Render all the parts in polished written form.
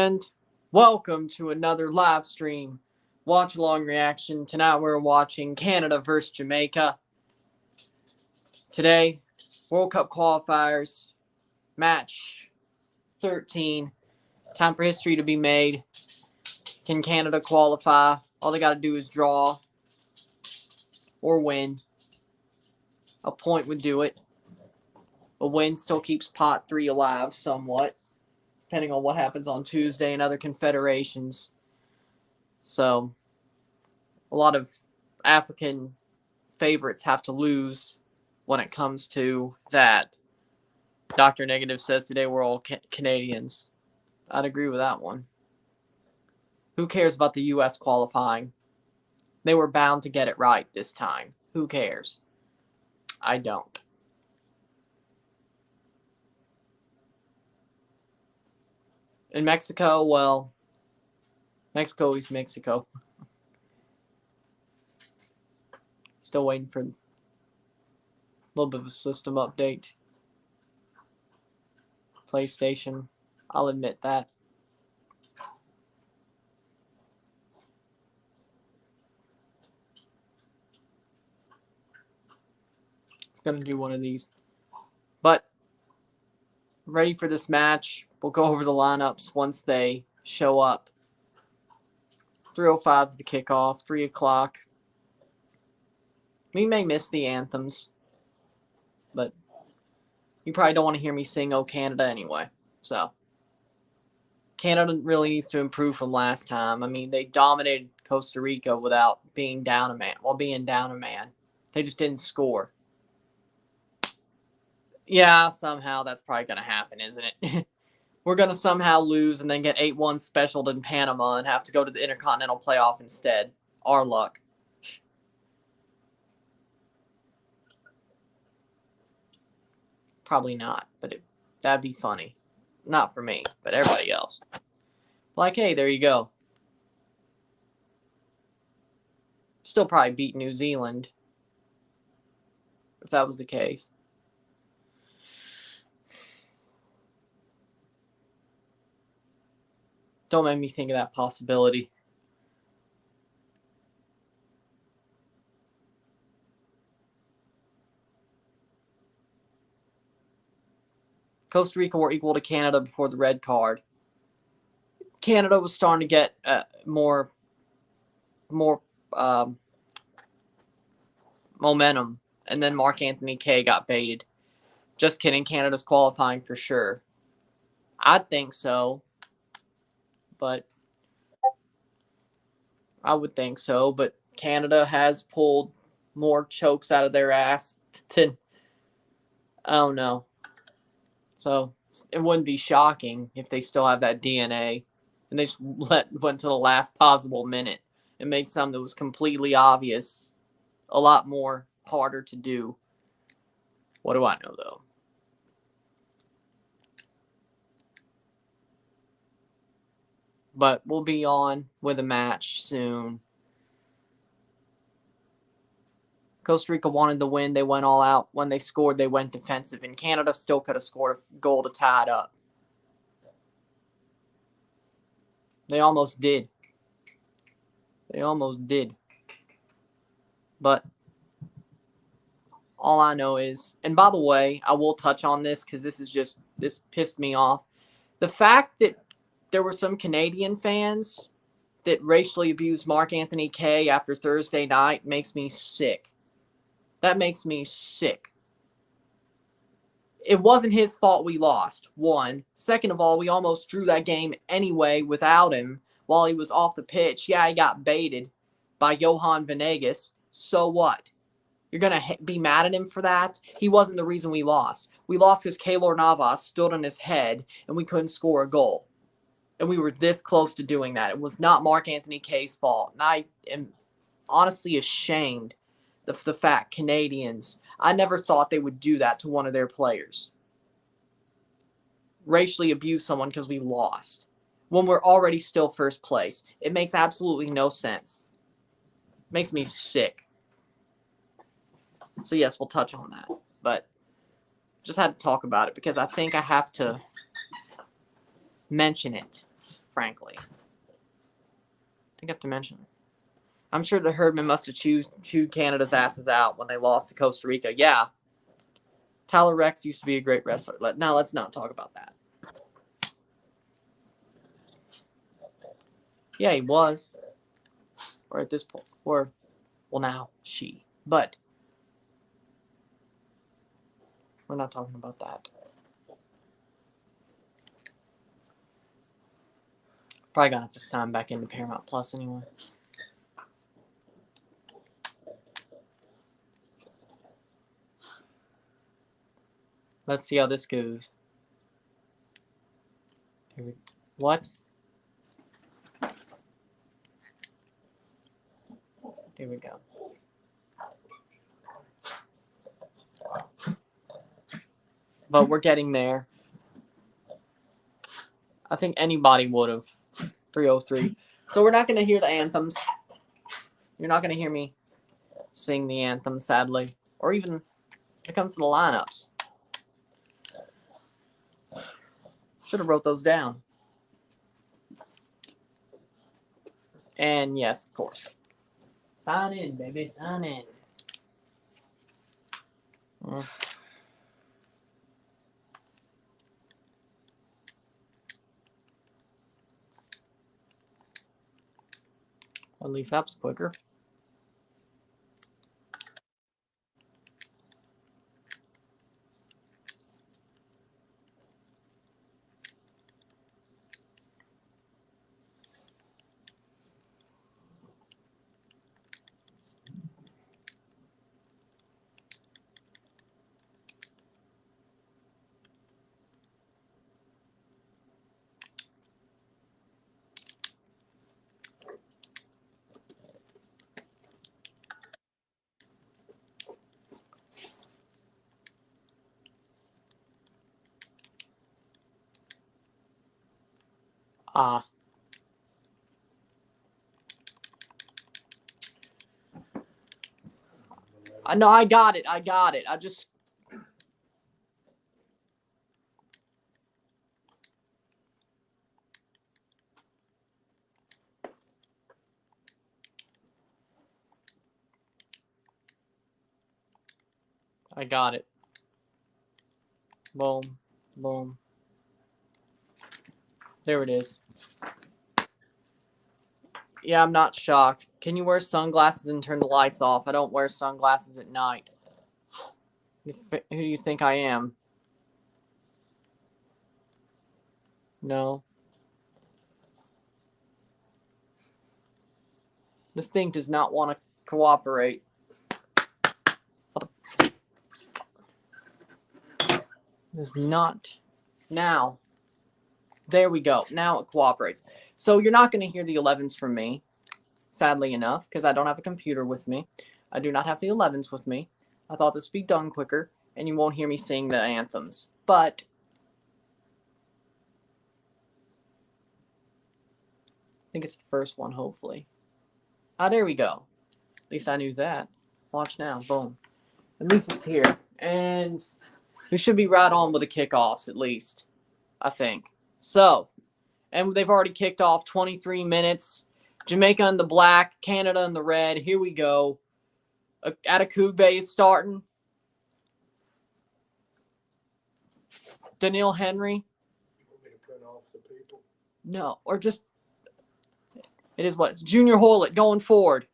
And welcome to another live stream watch-along reaction. Tonight we're watching Canada versus Jamaica. Today, World Cup qualifiers, match 13. Time for history to be made. Can Canada qualify? All they got to do is draw or win. A point would do it. A win still keeps pot 3 alive somewhat, depending on what happens on Tuesday in other confederations. So, a lot of African favorites have to lose when it comes to that. Dr. Negative says today we're all Canadians. I'd agree with that one. Who cares about the U.S. qualifying? They were bound to get it right this time. Who cares? I don't. In Mexico, well, Mexico is Mexico. Still waiting for a little bit of a system update. PlayStation, I'll admit that. It's going to do one of these. But, ready for this match. We'll go over the lineups once they show up. 3:05 is the kickoff. 3 o'clock. We may miss the anthems, but you probably don't want to hear me sing "Oh Canada" anyway. So, Canada really needs to improve from last time. I mean, they dominated Costa Rica without being down a man. While being down a man, they just didn't score. Yeah, somehow that's probably going to happen, isn't it? We're going to somehow lose and then get 8-1 specialed in Panama and have to go to the Intercontinental Playoff instead. Our luck. Probably not, but that'd be funny. Not for me, but everybody else. Like, hey, there you go. Still probably beat New Zealand, if that was the case. Don't make me think of that possibility. Costa Rica were equal to Canada before the red card. Canada was starting to get more momentum, and then Mark Anthony Kaye got baited. Just kidding, Canada's qualifying for sure. I'd think so, but I would think so, but Canada has pulled more chokes out of their ass than, I don't know. So it wouldn't be shocking if they still have that DNA and they just went to the last possible minute and made something that was completely obvious a lot more harder to do. What do I know, though? But we'll be on with a match soon. Costa Rica wanted the win. They went all out. When they scored, they went defensive. And Canada still could have scored a goal to tie it up. They almost did. They almost did. But all I know is, and by the way, I will touch on this because this pissed me off. The fact that there were some Canadian fans that racially abused Mark Anthony Kaye after Thursday night makes me sick. That makes me sick. It wasn't his fault we lost, one. Second of all, we almost drew that game anyway without him while he was off the pitch. Yeah, he got baited by Johan Venegas. So what? You're going to be mad at him for that? He wasn't the reason we lost. We lost because Keylor Navas stood on his head and we couldn't score a goal. And we were this close to doing that. It was not Mark Anthony Kaye's fault. And I am honestly ashamed of the fact Canadians, I never thought they would do that to one of their players. Racially abuse someone because we lost. When we're already still first place. It makes absolutely no sense. It makes me sick. So yes, we'll touch on that. But just had to talk about it because I think I have to mention it. frankly. I think I have to mention. I'm sure the Herdmen must have chewed Canada's asses out when they lost to Costa Rica. Yeah. Tyler Rex used to be a great wrestler. Now let's not talk about that. Yeah, he was. Or at this point. Or, well, now, she. But we're not talking about that. Probably gonna have to sign back into Paramount Plus anyway. Let's see how this goes. What? Here we go. But we're getting there. I think anybody would have. 303. So we're not going to hear the anthems. You're not going to hear me sing the anthem, sadly. Or even when it comes to the lineups. Should have wrote those down. And yes, of course. Sign in, baby. Sign in. At least that was quicker. No, I got it. I just. I got it. Boom. Boom. There it is. Yeah, I'm not shocked. Can you wear sunglasses and turn the lights off? I don't wear sunglasses at night. Who do you think I am? No. This thing does not want to cooperate. Does not. Now. There we go. Now it cooperates. So you're not going to hear the 11s from me, sadly enough, because I don't have a computer with me. I do not have the 11s with me. I thought this would be done quicker, and you won't hear me sing the anthems. But I think it's the first one, hopefully. Ah, there we go. At least I knew that. Watch now. Boom. At least it's here. And we should be right on with the kickoffs, at least, I think. So, and they've already kicked off 23 minutes. Jamaica in the black, Canada in the red. Here we go. Atakugbe is starting. Daniil Henry. You want me to print off the people? No, or just, it is what? It's Junior Hoylett going forward.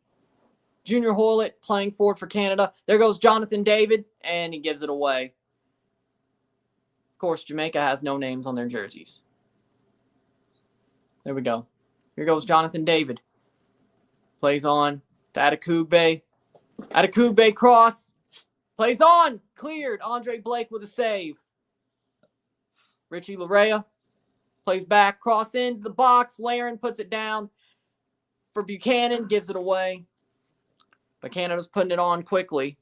Junior Hoylett playing forward for Canada. There goes Jonathan David, and he gives it away. Of course, Jamaica has no names on their jerseys. There we go. Here goes Jonathan David. Plays on to Atakugbe. Atakugbe cross. Plays on. Cleared. Andre Blake with a save. Richie Larea plays back. Cross into the box. Laren puts it down for Buchanan. Gives it away. But Canada's putting it on quickly.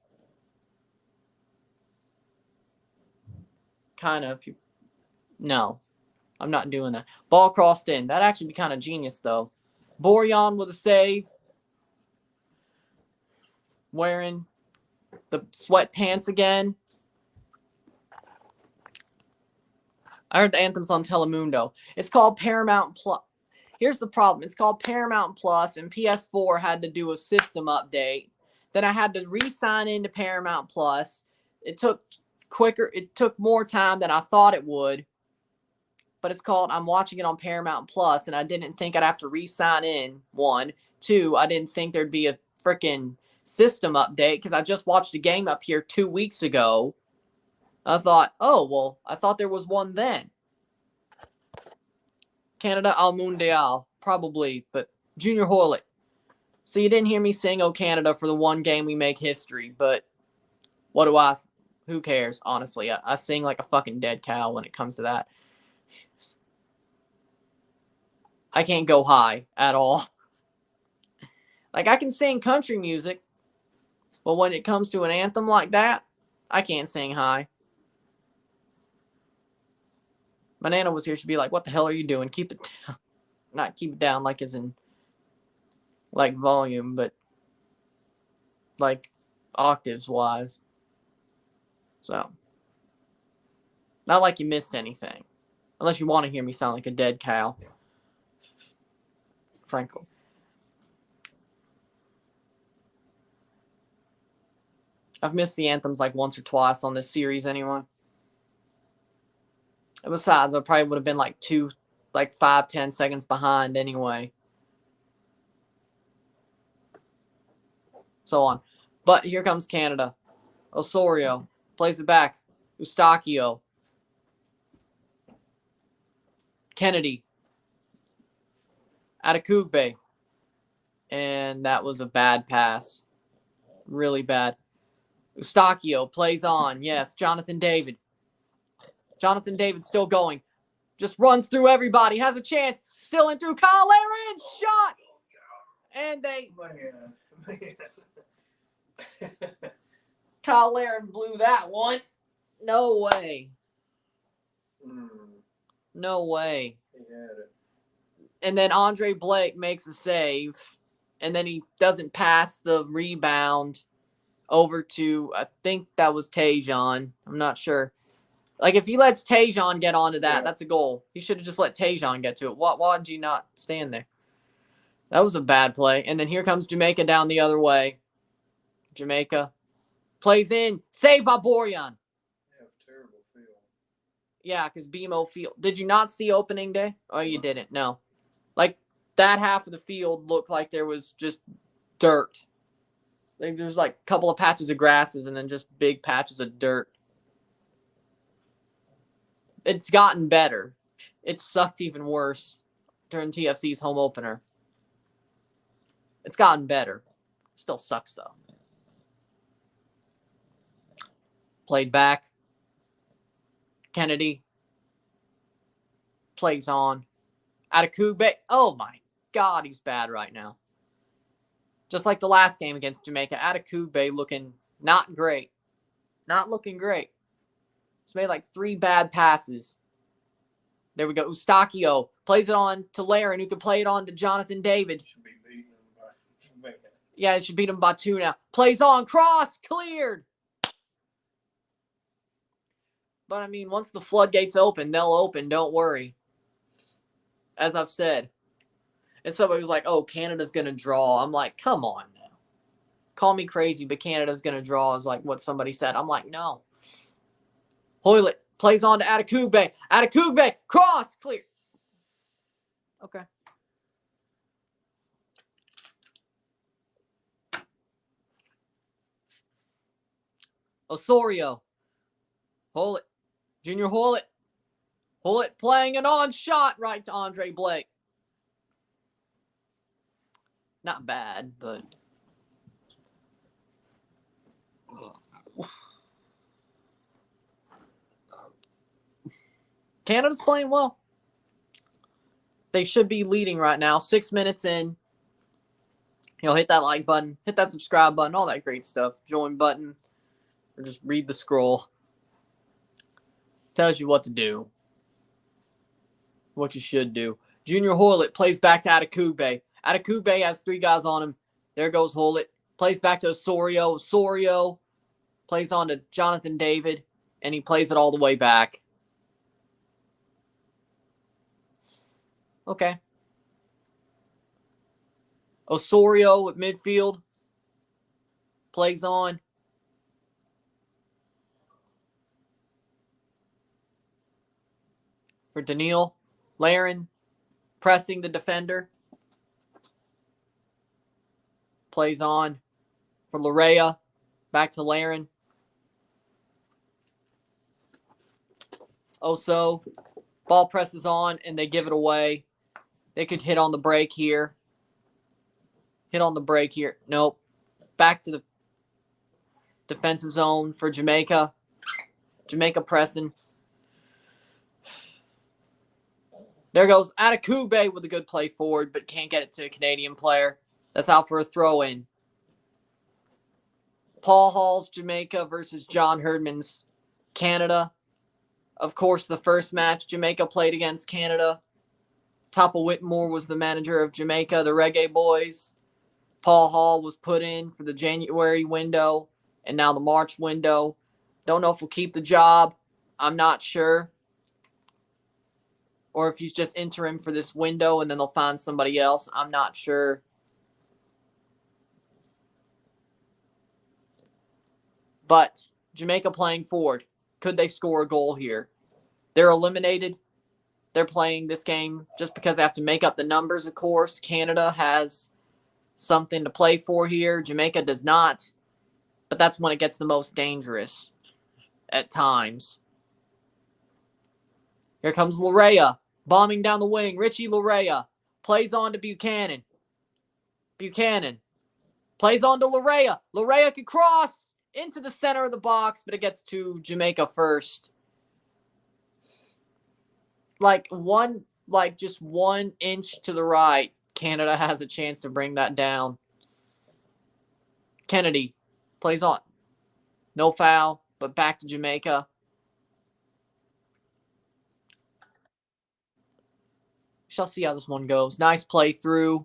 Kind of. No. I'm not doing that. Ball crossed in. That'd actually be kind of genius, though. Borjan with a save. Wearing the sweatpants again. I heard the anthem's on Telemundo. It's called Paramount Plus. Here's the problem. It's called Paramount Plus, and PS4 had to do a system update. Then I had to re-sign into Paramount Plus. It took more time than I thought it would. But it's called, I'm watching it on Paramount Plus, and I didn't think I'd have to re-sign in, 1. 2, I didn't think there'd be a freaking system update because I just watched a game up here 2 weeks ago. I thought, oh, well, I thought there was one then. Canada al Mundial, probably, but Junior Hoylett. So you didn't hear me sing "Oh Canada" for the one game we make history, but who cares, honestly? I sing like a fucking dead cow when it comes to that. I can't go high at all. Like, I can sing country music, but when it comes to an anthem like that, I can't sing high. My Nana was here, she'd be like, what the hell are you doing? Keep it down. Not keep it down like as in like volume, but like octaves wise. So, not like you missed anything. Unless you want to hear me sound like a dead cow. Frankly. I've missed the anthems like once or twice on this series anyway. And besides, I probably would have been like 5-10 seconds behind anyway. So on. But here comes Canada. Osorio plays it back. Eustachio. Kennedy. Adekugbe. And that was a bad pass. Really bad. Eustachio plays on. Yes, Jonathan David. Jonathan David still going. Just runs through everybody. Has a chance. Still in through Kyle Aaron. Shot. And they... Kyle Aaron blew that one. No way. No way. He had it. And then Andre Blake makes a save. And then he doesn't pass the rebound over to, I think that was Tajon. I'm not sure. Like, if he lets Tajon get onto that, that's a goal. He should have just let Tajon get to it. Why did you not stand there? That was a bad play. And then here comes Jamaica down the other way. Jamaica plays in. Saved by Borjan. Terrible field. Yeah, because BMO field. Did you not see opening day? Oh, you didn't? No. Like, that half of the field looked like there was just dirt. Like, there's like a couple of patches of grasses and then just big patches of dirt. It's gotten better. It sucked even worse during TFC's home opener. It's gotten better. Still sucks, though. Played back. Kennedy. Plays on. Adekugbe. Oh, my God, he's bad right now. Just like the last game against Jamaica. Adekugbe looking not great. Not looking great. He's made like 3 bad passes. There we go. Eustachio plays it on to Laren, who can play it on to Jonathan David. Should be beating him by Jamaica. Yeah, it should beat him by 2 now. Plays on. Cross. Cleared. But, I mean, once the floodgates open, they'll open. Don't worry. As I've said. And somebody was like, oh, Canada's going to draw. I'm like, come on now. Call me crazy, but Canada's going to draw is like what somebody said. I'm like, no. Hoylett plays on to Adekugbe. Adekugbe. Cross. Clear. Okay. Osorio. Hoylett. Junior Hoylett. Hoylett playing an on shot right to Andre Blake. Not bad, but... Canada's playing well. They should be leading right now. 6 minutes in. Hit that like button. Hit that subscribe button. All that great stuff. Join button. Or just read the scroll. Tells you what to do. What you should do. Junior Hoylett plays back to Adekugbe. Adekugbe has 3 guys on him. There goes Hoylett. Plays back to Osorio. Osorio plays on to Jonathan David. And he plays it all the way back. Okay. Osorio at midfield. Plays on. For Daniil. Laren pressing the defender. Plays on. For Larea. Back to Laren. Oso. Ball presses on and they give it away. They could hit on the break here. Hit on the break here. Nope. Back to the defensive zone for Jamaica. Jamaica pressing. There goes Atakube with a good play forward, but can't get it to a Canadian player. That's out for a throw-in. Paul Hall's Jamaica versus John Herdman's Canada. Of course, the first match Jamaica played against Canada. Tapa Whitmore was the manager of Jamaica, the Reggae Boyz. Paul Hall was put in for the January window and now the March window. Don't know if he'll keep the job. I'm not sure. Or if he's just interim for this window and then they'll find somebody else. I'm not sure. But Jamaica playing forward. Could they score a goal here? They're eliminated. They're playing this game just because they have to make up the numbers, of course. Canada has something to play for here. Jamaica does not. But that's when it gets the most dangerous at times. Here comes Larea. Bombing down the wing. Richie Larea plays on to Buchanan. Buchanan plays on to Larea. Larea can cross into the center of the box, but it gets to Jamaica first. Just 1 inch to the right, Canada has a chance to bring that down. Kennedy plays on. No foul, but back to Jamaica. Shall see how this one goes. Nice play through.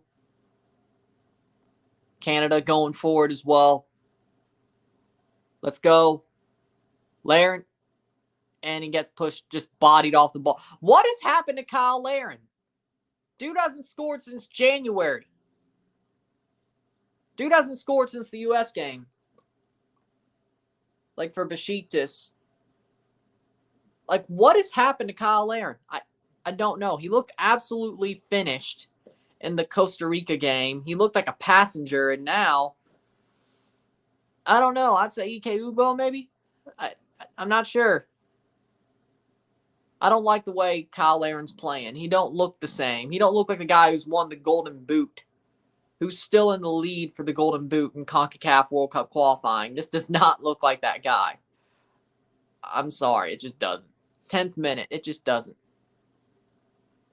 Canada going forward as well. Let's go. Laren. And he gets pushed, just bodied off the ball. What has happened to Kyle Laren? Dude hasn't scored since January. Dude hasn't scored since the U.S. game. Like for Besiktas. Like, what has happened to Kyle Laren? I don't know. He looked absolutely finished in the Costa Rica game. He looked like a passenger, and now, I don't know. I'd say Ike Ubo, maybe? I'm not sure. I don't like the way Kyle Laren's playing. He don't look the same. He don't look like the guy who's won the Golden Boot, who's still in the lead for the Golden Boot in CONCACAF World Cup qualifying. This does not look like that guy. I'm sorry. It just doesn't. 10th minute. It just doesn't.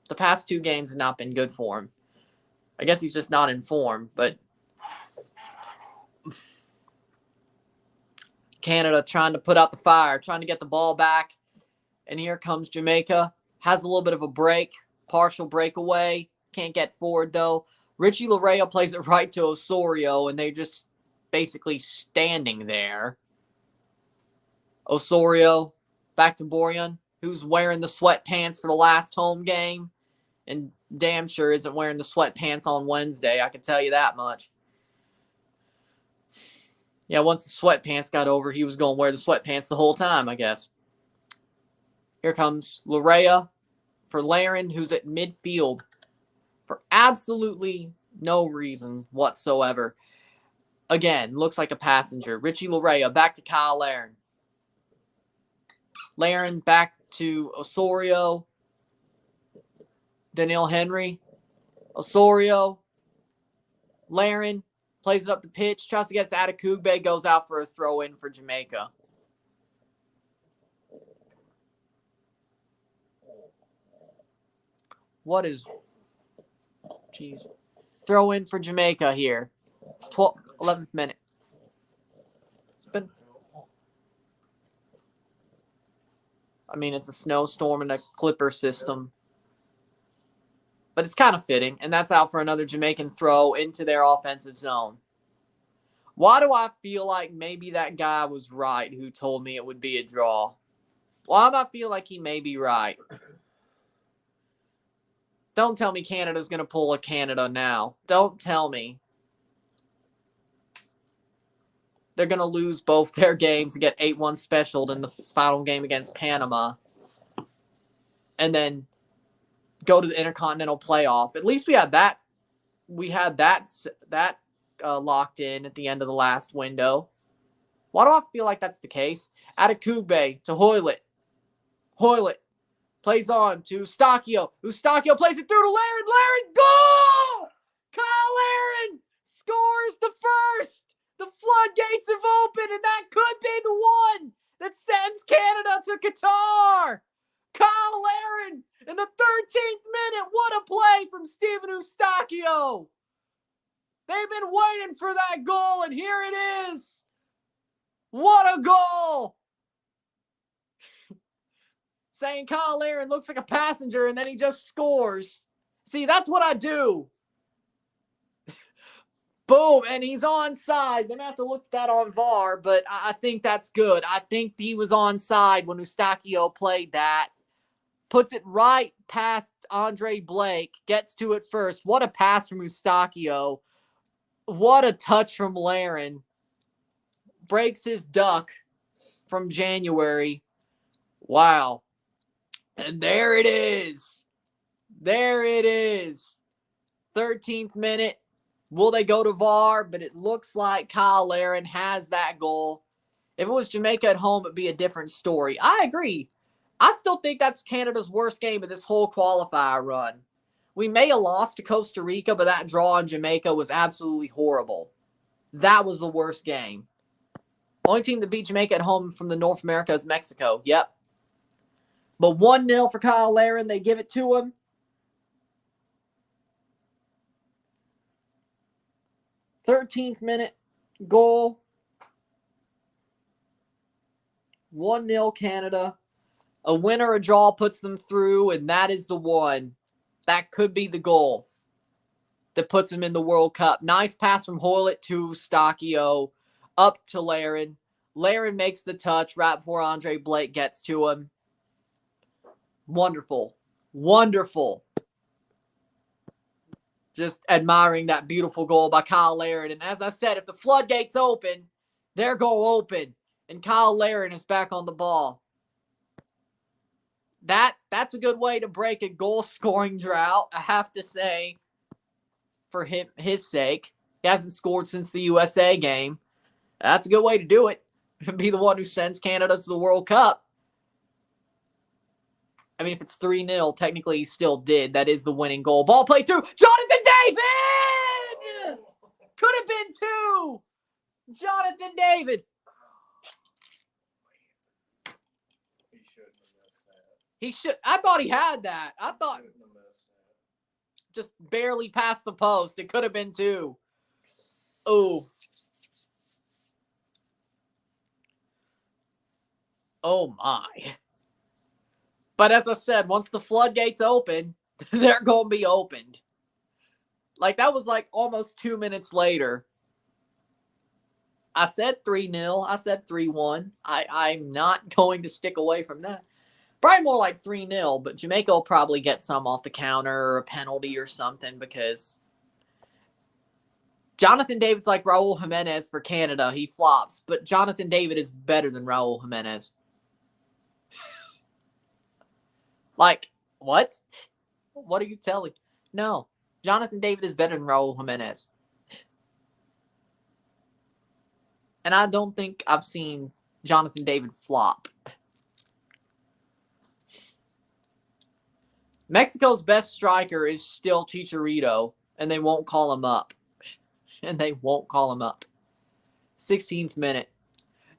The past 2 games have not been good for him. I guess he's just not in form, but Canada trying to put out the fire, trying to get the ball back. And here comes Jamaica. Has a little bit of a break. Partial breakaway. Can't get forward, though. Richie Larea plays it right to Osorio, and they're just basically standing there. Osorio back to Borjan, who's wearing the sweatpants for the last home game. And damn sure isn't wearing the sweatpants on Wednesday. I can tell you that much. Yeah, once the sweatpants got over, he was going to wear the sweatpants the whole time, I guess. Here comes Larea for Laren, who's at midfield for absolutely no reason whatsoever. Again, looks like a passenger. Richie Larea back to Kyle Laren. Laren back to Osorio. Daniil Henry. Osorio. Laren plays it up the pitch. Tries to get to Atakube. Goes out for a throw-in for Jamaica. What is... Jeez. Throw in for Jamaica here. 11th minute. It's been... I mean, it's a snowstorm and a clipper system. But it's kind of fitting. And that's out for another Jamaican throw into their offensive zone. Why do I feel like maybe that guy was right who told me it would be a draw? Why do I feel like he may be right? Don't tell me Canada's going to pull a Canada now. Don't tell me. They're going to lose both their games and get 8-1 specialed in the final game against Panama. And then go to the Intercontinental Playoff. At least we had that. We had that locked in at the end of the last window. Why do I feel like that's the case? Adekugbe to Hoylett. Hoylett plays on to Eustachio. Eustachio plays it through to Laren. Laren, goal! Kyle Laren scores the first. The floodgates have opened, and that could be the one that sends Canada to Qatar. Kyle Laren in the 13th minute. What a play from Steven Eustachio. They've been waiting for that goal, and here it is. What a goal. Saying Kyle Laren looks like a passenger, and then he just scores. See, that's what I do. Boom, and he's onside. They may have to look at that on VAR, but I think that's good. I think he was onside when Eustachio played that. Puts it right past Andre Blake. Gets to it first. What a pass from Eustachio. What a touch from Laren. Breaks his duck from January. Wow. And there it is. There it is. 13th minute. Will they go to VAR? But it looks like Kyle Laren has that goal. If it was Jamaica at home, it'd be a different story. I agree. I still think that's Canada's worst game of this whole qualifier run. We may have lost to Costa Rica, but that draw in Jamaica was absolutely horrible. That was the worst game. Only team that beat Jamaica at home from the North America is Mexico. Yep. But 1-0 for Kyle Laren. They give it to him. 13th minute goal. 1-0 Canada. A win or a draw puts them through, and that is the one. That could be the goal that puts them in the World Cup. Nice pass from Hoylett to Eustachio. Up to Laren. Laren makes the touch right before Andre Blake gets to him. Wonderful. Wonderful. Just admiring that beautiful goal by Kyle Laren. And as I said, if the floodgates open, they're going to open. And Kyle Laren is back on the ball. That's a good way to break a goal-scoring drought, I have to say, for his sake. He hasn't scored since the USA game. That's a good way to do it. Be the one who sends Canada to the World Cup. I mean, if it's 3-0, technically he still did. That is the winning goal. Ball played through. Jonathan David! Could have been 2. Jonathan David. He shouldn't have missed that. He should. I thought he had that. I thought Shouldn't have missed that. just barely past the post. It could have been 2. Oh. Oh my. But as I said, once the floodgates open, they're going to be opened. Like, that was like almost 2 minutes later. I said 3-0. I said 3-1. I'm not going to stick away from that. Probably more like 3-0, but Jamaica will probably get some off the counter or a penalty or something because Jonathan David's like Raul Jimenez for Canada. He flops, but Jonathan David is better than Raul Jimenez. Like, what? What are you telling? No. Jonathan David is better than Raul Jimenez. And I don't think I've seen Jonathan David flop. Mexico's best striker is still Chicharito, and they won't call him up. And they won't call him up. 16th minute.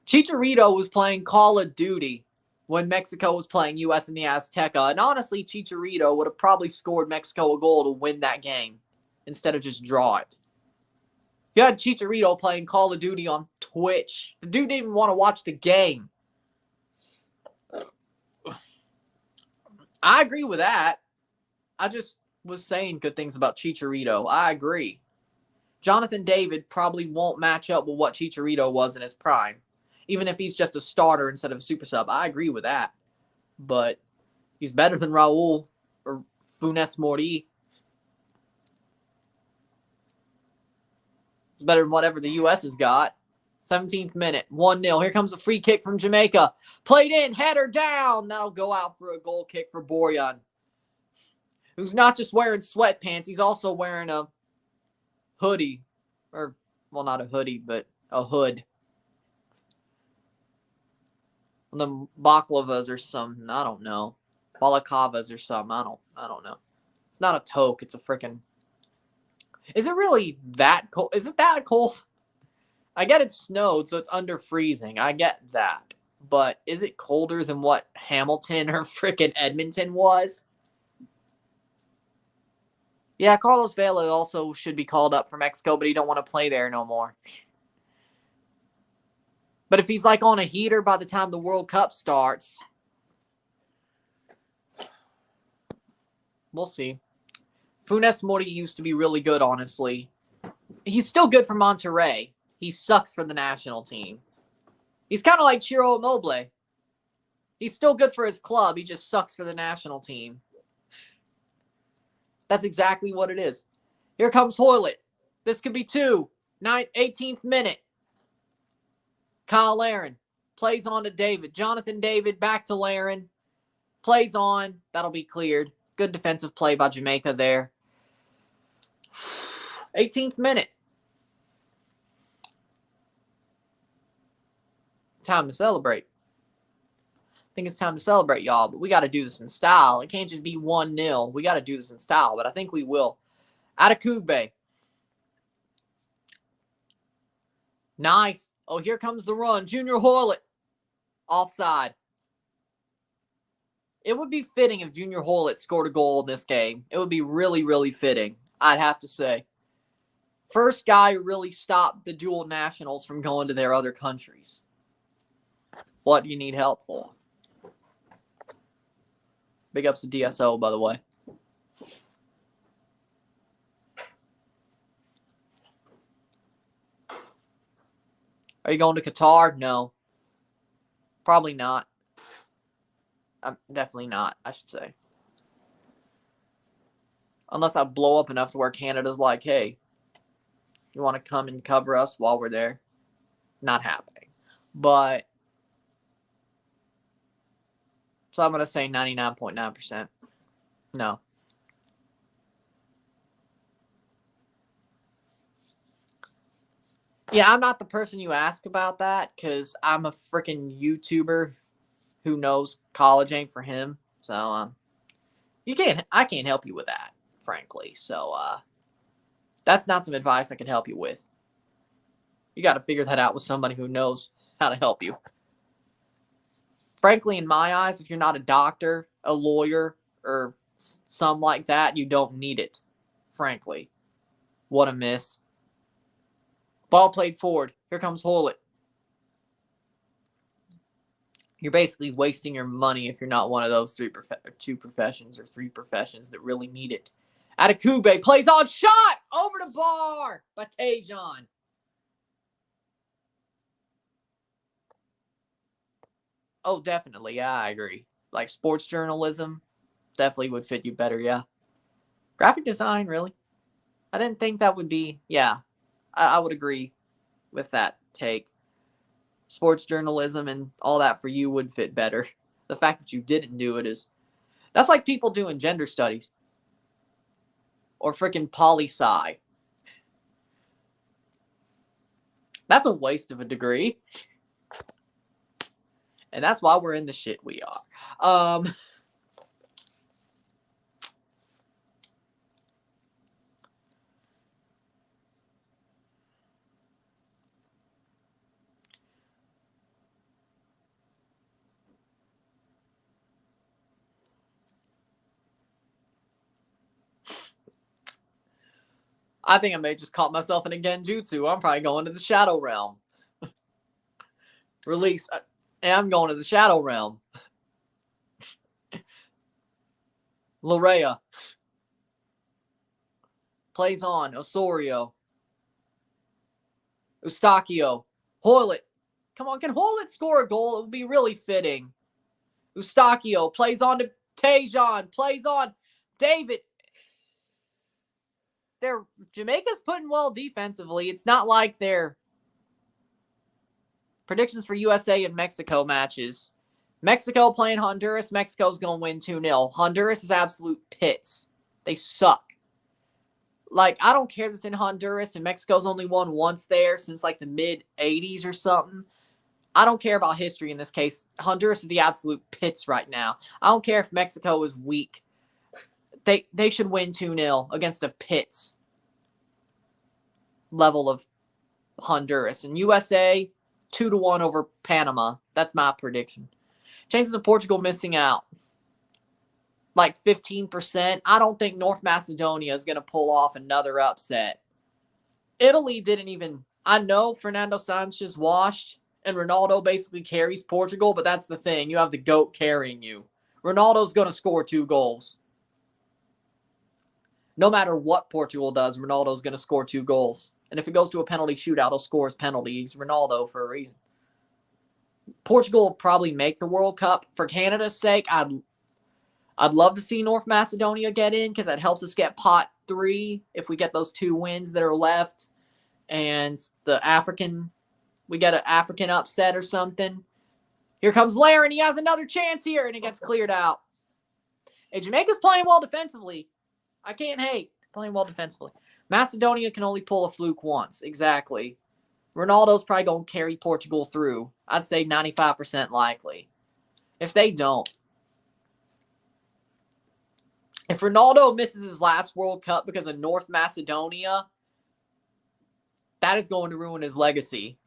Chicharito was playing Call of Duty when Mexico was playing U.S. in the Azteca. And honestly, Chicharito would have probably scored Mexico a goal to win that game instead of just draw it. You had Chicharito playing Call of Duty on Twitch. The dude didn't even want to watch the game. I agree with that. I just was saying good things about Chicharito. I agree. Jonathan David probably won't match up with what Chicharito was in his prime. Even if he's just a starter instead of a super sub. I agree with that. But he's better than Raul or Funes Mori. It's better than whatever the U.S. has got. 17th minute, 1-0. Here comes a free kick from Jamaica. Played in, header down. That'll go out for a goal kick for Boyz, who's not just wearing sweatpants, he's also wearing a hoodie. Or, well, not a hoodie, but a hood. The baklavas or something. I don't know. Balaclavas or something. I don't know. It's not a toque. It's a freaking... Is it really that cold? Is it that cold? I get it snowed, so it's under freezing. I get that. But is it colder than what Hamilton or freaking Edmonton was? Yeah, Carlos Vela also should be called up for Mexico, but he don't want to play there no more. But if he's like on a heater by the time the World Cup starts, we'll see. Funes Mori used to be really good, honestly. He's still good for Monterrey. He sucks for the national team. He's kind of like Ciro Immobile. He's still good for his club. He just sucks for the national team. That's exactly what it is. Here comes Hoylett. This could be 2. 18th minute. Kyle Larin plays on to David. Jonathan David back to Larin. Plays on. That'll be cleared. Good defensive play by Jamaica there. 18th minute. It's time to celebrate. I think it's time to celebrate, y'all. But we got to do this in style. It can't just be 1-0. We got to do this in style. But I think we will. Atakugbe. Nice. Oh, here comes the run. Junior Hoylett. Offside. It would be fitting if Junior Hoylett scored a goal in this game. It would be really, really fitting, I'd have to say. First guy who really stopped the dual nationals from going to their other countries. What do you need help for? Big ups to DSO, by the way. Are you going to Qatar? No. Probably not. Definitely not, I should say. Unless I blow up enough to where Canada's like, hey, you want to come and cover us while we're there? Not happening. But, so I'm going to say 99.9%. No. Yeah, I'm not the person you ask about that because I'm a freaking YouTuber who knows college ain't for him. So, I can't help you with that, frankly. So, that's not some advice I can help you with. You got to figure that out with somebody who knows how to help you. Frankly, in my eyes, if you're not a doctor, a lawyer, or something like that, you don't need it. Frankly. What a miss. Ball played forward. Here comes Hoylett. You're basically wasting your money if you're not one of those three professions that really need it. Atakugbe plays on, shot over the bar by Tejan. Oh, definitely. Yeah, I agree. Like sports journalism definitely would fit you better. Yeah. Graphic design, really? I didn't think that would be. Yeah, I would agree with that take. Sports journalism and all that for you would fit better. The fact that you didn't do it is... That's like people doing gender studies. Or freaking poli-sci. That's a waste of a degree. And that's why we're in the shit we are. I think I may have just caught myself in a genjutsu. I'm probably going to the Shadow Realm. Release. I'm going to the Shadow Realm. Larea. Plays on. Osorio. Eustachio. Hoylett. Come on, can Hoylett score a goal? It would be really fitting. Eustachio plays on to Tejan. Plays on. David. Jamaica's putting well defensively. It's not like their predictions for USA and Mexico matches. Mexico playing Honduras. Mexico's going to win 2-0. Honduras is absolute pits. They suck. Like, I don't care that's in Honduras and Mexico's only won once there since like the mid-'80s or something. I don't care about history in this case. Honduras is the absolute pits right now. I don't care if Mexico is weak. They should win 2-0 against a pits level of Honduras. And USA, 2-1 over Panama. That's my prediction. Chances of Portugal missing out, like 15%. I don't think North Macedonia is going to pull off another upset. Italy didn't even... I know Fernando Sanchez washed, and Ronaldo basically carries Portugal, but that's the thing. You have the GOAT carrying you. Ronaldo's going to score 2 goals. No matter what Portugal does, Ronaldo's going to score 2 goals. And if it goes to a penalty shootout, he'll score his penalty. He's Ronaldo for a reason. Portugal will probably make the World Cup. For Canada's sake, I'd love to see North Macedonia get in because that helps us get pot 3 if we get those 2 wins that are left. And we get an African upset or something. Here comes Laren. He has another chance here, and it gets cleared out. Hey, Jamaica's playing well defensively. I can't hate. Playing well defensively. Macedonia can only pull a fluke once. Exactly. Ronaldo's probably going to carry Portugal through. I'd say 95% likely. If they don't. If Ronaldo misses his last World Cup because of North Macedonia, that is going to ruin his legacy.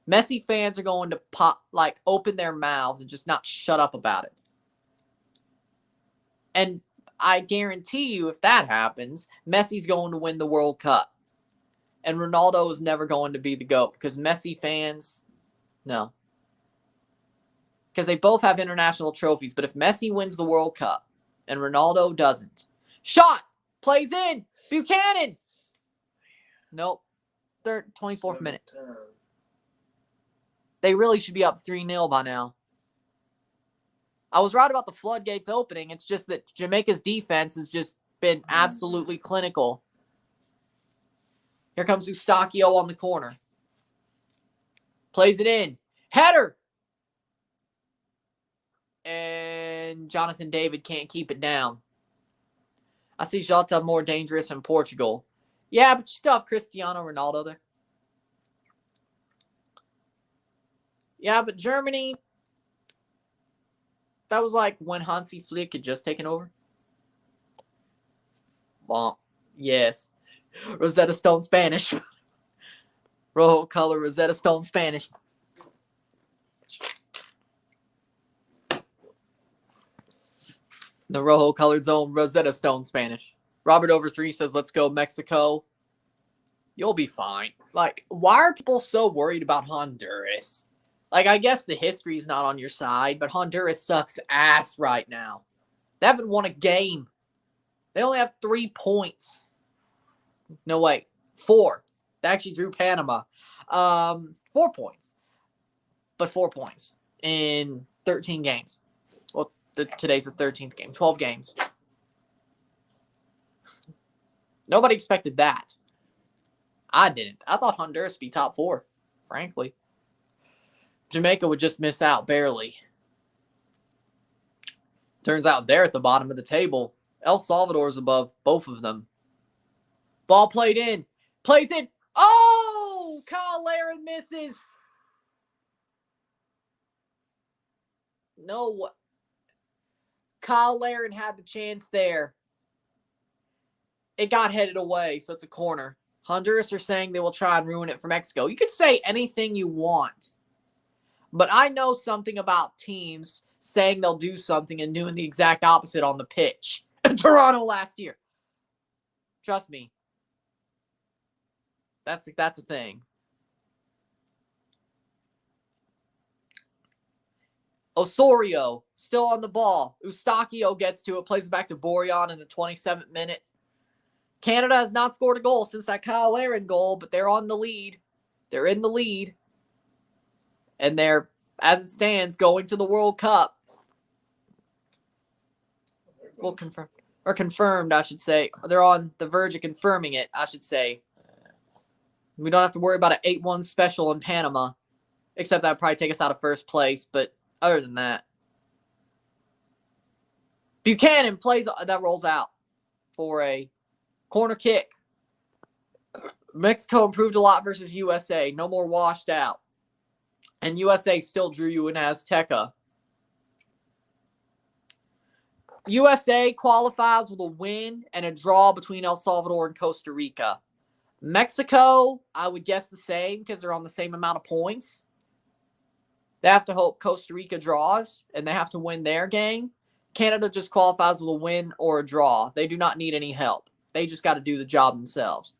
Messi fans are going to open their mouths and just not shut up about it. And I guarantee you, if that happens, Messi's going to win the World Cup. And Ronaldo is never going to be the GOAT because Messi fans, no. Because they both have international trophies. But if Messi wins the World Cup and Ronaldo doesn't. Shot! Plays in! Buchanan! Nope. 24th minute. They really should be up 3-0 by now. I was right about the floodgates opening. It's just that Jamaica's defense has just been absolutely clinical. Here comes Eustachio on the corner. Plays it in. Header! And Jonathan David can't keep it down. I see Jota more dangerous in Portugal. Yeah, but you still have Cristiano Ronaldo there. Yeah, but Germany... That was like when Hansi Flick had just taken over. Well, yes. Rosetta Stone Spanish. Rojo color Rosetta Stone Spanish. The Rojo colored zone Rosetta Stone Spanish. Robert over 3 says, let's go Mexico. You'll be fine. Like, why are people so worried about Honduras? Like, I guess the history's not on your side, but Honduras sucks ass right now. They haven't won a game. They only have 3 points. No, wait. 4. They actually drew Panama. 4 points. But 4 points in 13 games. Well, today's the 13th game. 12 games. Nobody expected that. I didn't. I thought Honduras would be top 4, frankly. Jamaica would just miss out barely. Turns out they're at the bottom of the table. El Salvador's above both of them. Ball played in. Plays in. Oh! Kyle Laren misses. No. Kyle Laren had the chance there. It got headed away, so it's a corner. Honduras are saying they will try and ruin it for Mexico. You could say anything you want. But I know something about teams saying they'll do something and doing the exact opposite on the pitch. Toronto last year. Trust me. That's a thing. Osorio still on the ball. Eustachio gets to it, plays it back to Borjan in the 27th minute. Canada has not scored a goal since that Kyle Laren goal, but they're on the lead. They're in the lead. And they're, as it stands, going to the World Cup. We'll confirm. Or confirmed, I should say. They're on the verge of confirming it, I should say. We don't have to worry about an 8-1 special in Panama. Except that would probably take us out of first place. But other than that. Buchanan plays, that rolls out for a corner kick. Mexico improved a lot versus USA. No more washed out. And USA still drew you in Azteca. USA qualifies with a win and a draw between El Salvador and Costa Rica. Mexico, I would guess the same because they're on the same amount of points. They have to hope Costa Rica draws, and they have to win their game. Canada just qualifies with a win or a draw. They do not need any help. They just got to do the job themselves.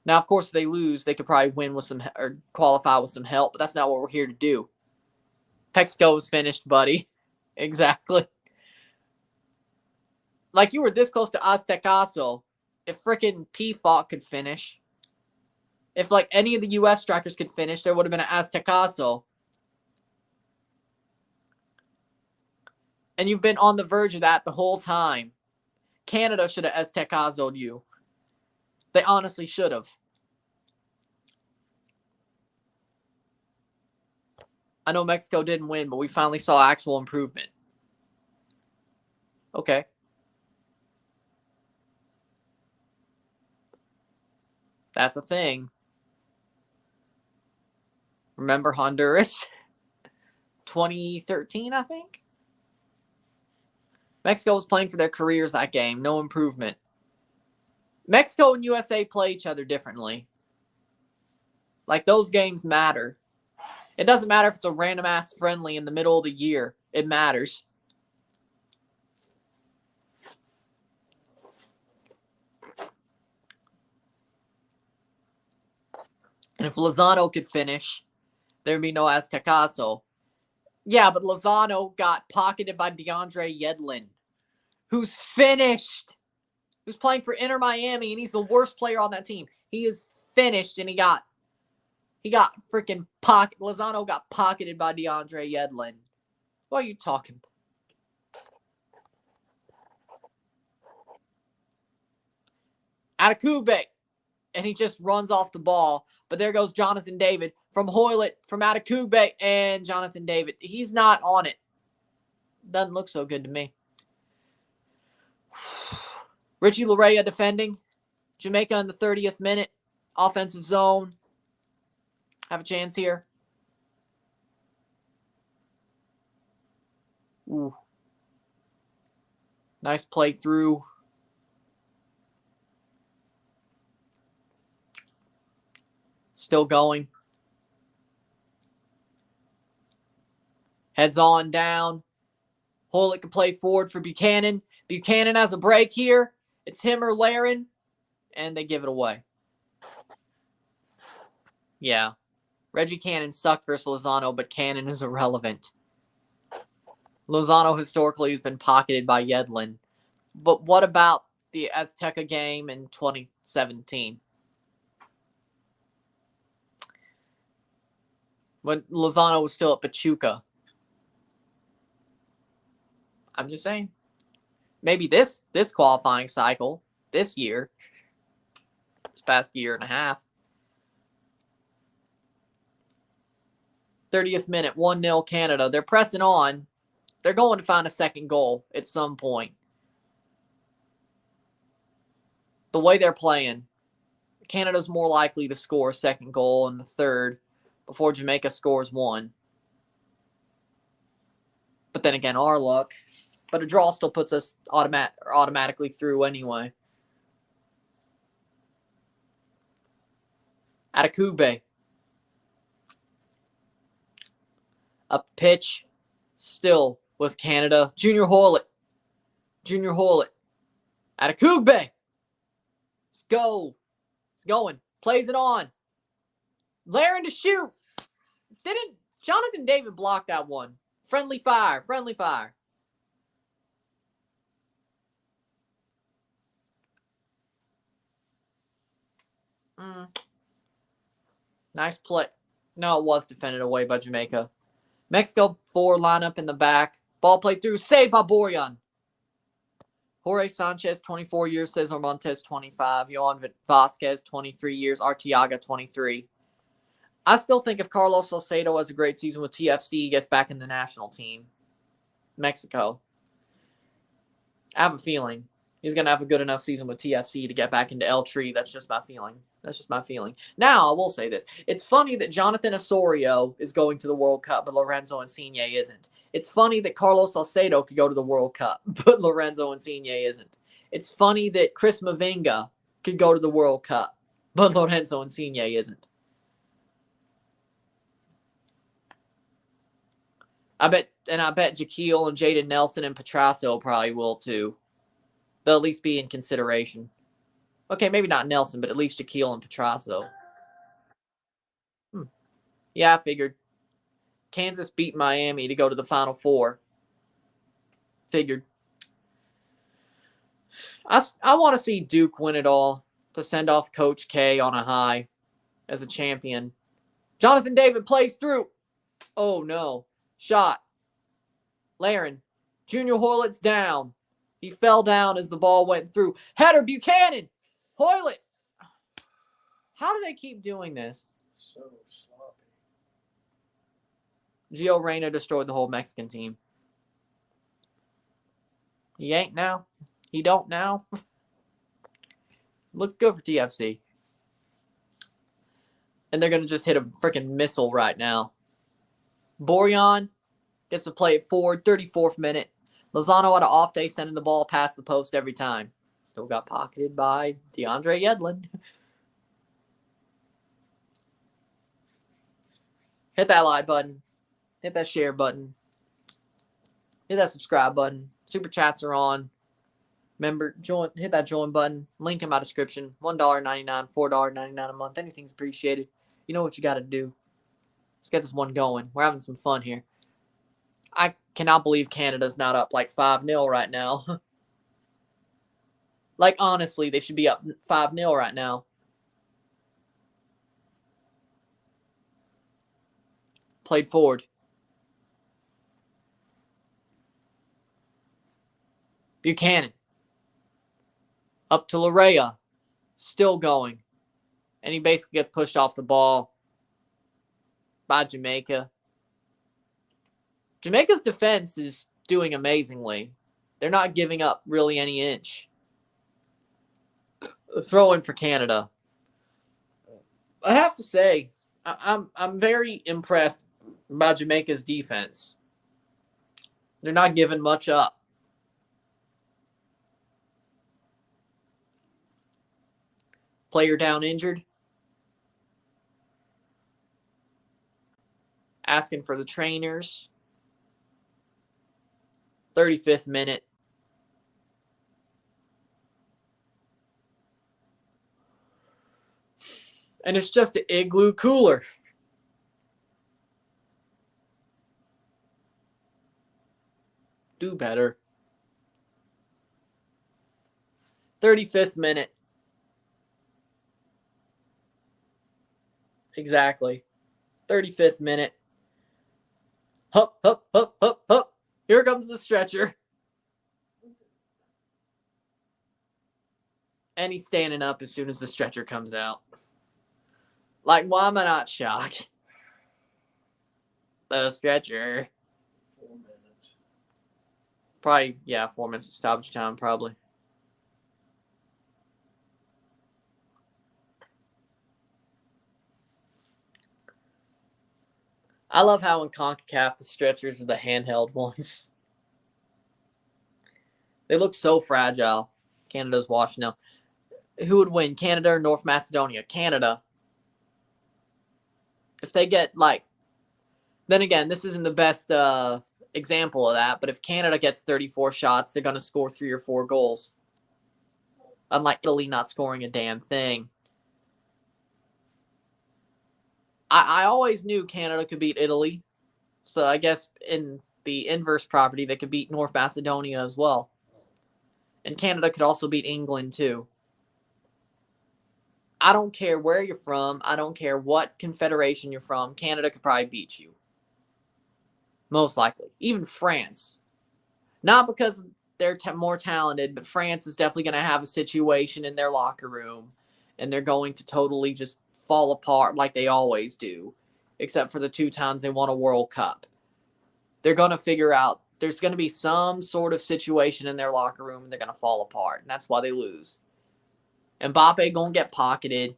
Now, of course, if they lose, they could probably win with some or qualify with some help, but that's not what we're here to do. Mexico is finished, buddy. Exactly. Like, you were this close to Aztecaso. If frickin' PFOC could finish, if, like, any of the U.S. strikers could finish, there would have been an Aztecaso. And you've been on the verge of that the whole time. Canada should have Aztecaso'd you. They honestly should have. I know Mexico didn't win, but we finally saw actual improvement. Okay. That's a thing. Remember Honduras? 2013, I think? Mexico was playing for their careers that game. No improvement. Mexico and USA play each other differently. Like, those games matter. It doesn't matter if it's a random-ass friendly in the middle of the year. It matters. And if Lozano could finish, there'd be no Aztecaso. Yeah, but Lozano got pocketed by DeAndre Yedlin, who's finished, who's playing for Inter Miami, and he's the worst player on that team. He is finished, and he got freaking pocket. Lozano got pocketed by DeAndre Yedlin. What are you talking about? Atakube, and he just runs off the ball. But there goes Jonathan David from Hoylett, from Atakube, and Jonathan David. He's not on it. Doesn't look so good to me. Richie Larea defending. Jamaica in the 30th minute. Offensive zone. Have a chance here. Ooh. Nice play through. Still going. Heads on down. Hoylett can play forward for Buchanan. Buchanan has a break here. It's him or Laren. And they give it away. Yeah. Reggie Cannon sucked versus Lozano, but Cannon is irrelevant. Lozano historically has been pocketed by Yedlin. But what about the Azteca game in 2017? When Lozano was still at Pachuca. I'm just saying. Maybe this qualifying cycle, this year, this past year and a half. 30th minute, 1-0 Canada. They're pressing on. They're going to find a second goal at some point. The way they're playing, Canada's more likely to score a second goal in the third before Jamaica scores one. But then again, our luck. But a draw still puts us automatically through anyway. Atakube. Up pitch. Still with Canada. Junior Hoylett. Atakube. Let's go. It's going. Plays it on. Laren to shoot. Didn't Jonathan David block that one? Friendly fire. Nice play. No, it was defended away by Jamaica. Mexico 4 lineup in the back. Ball played through. Saved by Borjan. Jorge Sanchez, 24 years. Cesar Montes, 25. Yohan Vasquez, 23 years. Arteaga, 23. I still think if Carlos Salcedo has a great season with TFC, he gets back in the national team. Mexico. I have a feeling he's going to have a good enough season with TFC to get back into El Tri. That's just my feeling. Now, I will say this. It's funny that Jonathan Osorio is going to the World Cup, but Lorenzo Insigne isn't. It's funny that Carlos Salcedo could go to the World Cup, but Lorenzo Insigne isn't. It's funny that Chris Mavinga could go to the World Cup, but Lorenzo Insigne isn't. I bet Jaquil and Jaden Nelson and Petrasso probably will too. They'll at least be in consideration. Okay, maybe not Nelson, but at least Jaquil and Petrasso. Yeah, I figured. Kansas beat Miami to go to the Final Four. Figured. I want to see Duke win it all to send off Coach K on a high as a champion. Jonathan David plays through. Oh, no. Shot. Laren. Junior Hoylett's down. He fell down as the ball went through. Header Buchanan. Hoylett. How do they keep doing this? So sloppy. Gio Reyna destroyed the whole Mexican team. He ain't now. He don't now. Looks good for TFC. And they're going to just hit a freaking missile right now. Borjan gets to play it forward, 34th minute. Lozano had an off day, sending the ball past the post every time. Still got pocketed by DeAndre Yedlin. Hit that like button. Hit that share button. Hit that subscribe button. Super chats are on. Remember, hit that join button. Link in my description. $1.99, $4.99 a month. Anything's appreciated. You know what you got to do. Let's get this one going. We're having some fun here. I cannot believe Canada's not up like 5-0 right now. Like, honestly, they should be up 5-0 right now. Played forward. Buchanan. Up to Larea. Still going. And he basically gets pushed off the ball by Jamaica. Jamaica's defense is doing amazingly. They're not giving up really any inch. Throw in for Canada. I have to say, I'm very impressed by Jamaica's defense. They're not giving much up. Player down injured. Asking for the trainers. 35th minute. And it's just an igloo cooler. Do better. 35th minute. Exactly. 35th minute. Hup, hup, hup, hup, hup. Here comes the stretcher. And he's standing up as soon as the stretcher comes out. Like, why am I not shocked? The stretcher. 4 minutes. Probably, yeah, 4 minutes of stoppage time, probably. I love how in CONCACAF the stretchers are the handheld ones. They look so fragile. Canada's watching now. Who would win, Canada or North Macedonia? Canada. If they get, like... Then again, this isn't the best example of that, but if Canada gets 34 shots, they're going to score 3 or 4 goals. Unlike Italy not scoring a damn thing. I always knew Canada could beat Italy. So I guess in the inverse property, they could beat North Macedonia as well. And Canada could also beat England too. I don't care where you're from. I don't care what confederation you're from. Canada could probably beat you. Most likely. Even France. Not because they're more talented, but France is definitely going to have a situation in their locker room, and they're going to totally just fall apart like they always do, except for the 2 times they won a World Cup. They're going to figure out there's going to be some sort of situation in their locker room, and they're going to fall apart, and that's why they lose. Mbappe going to get pocketed.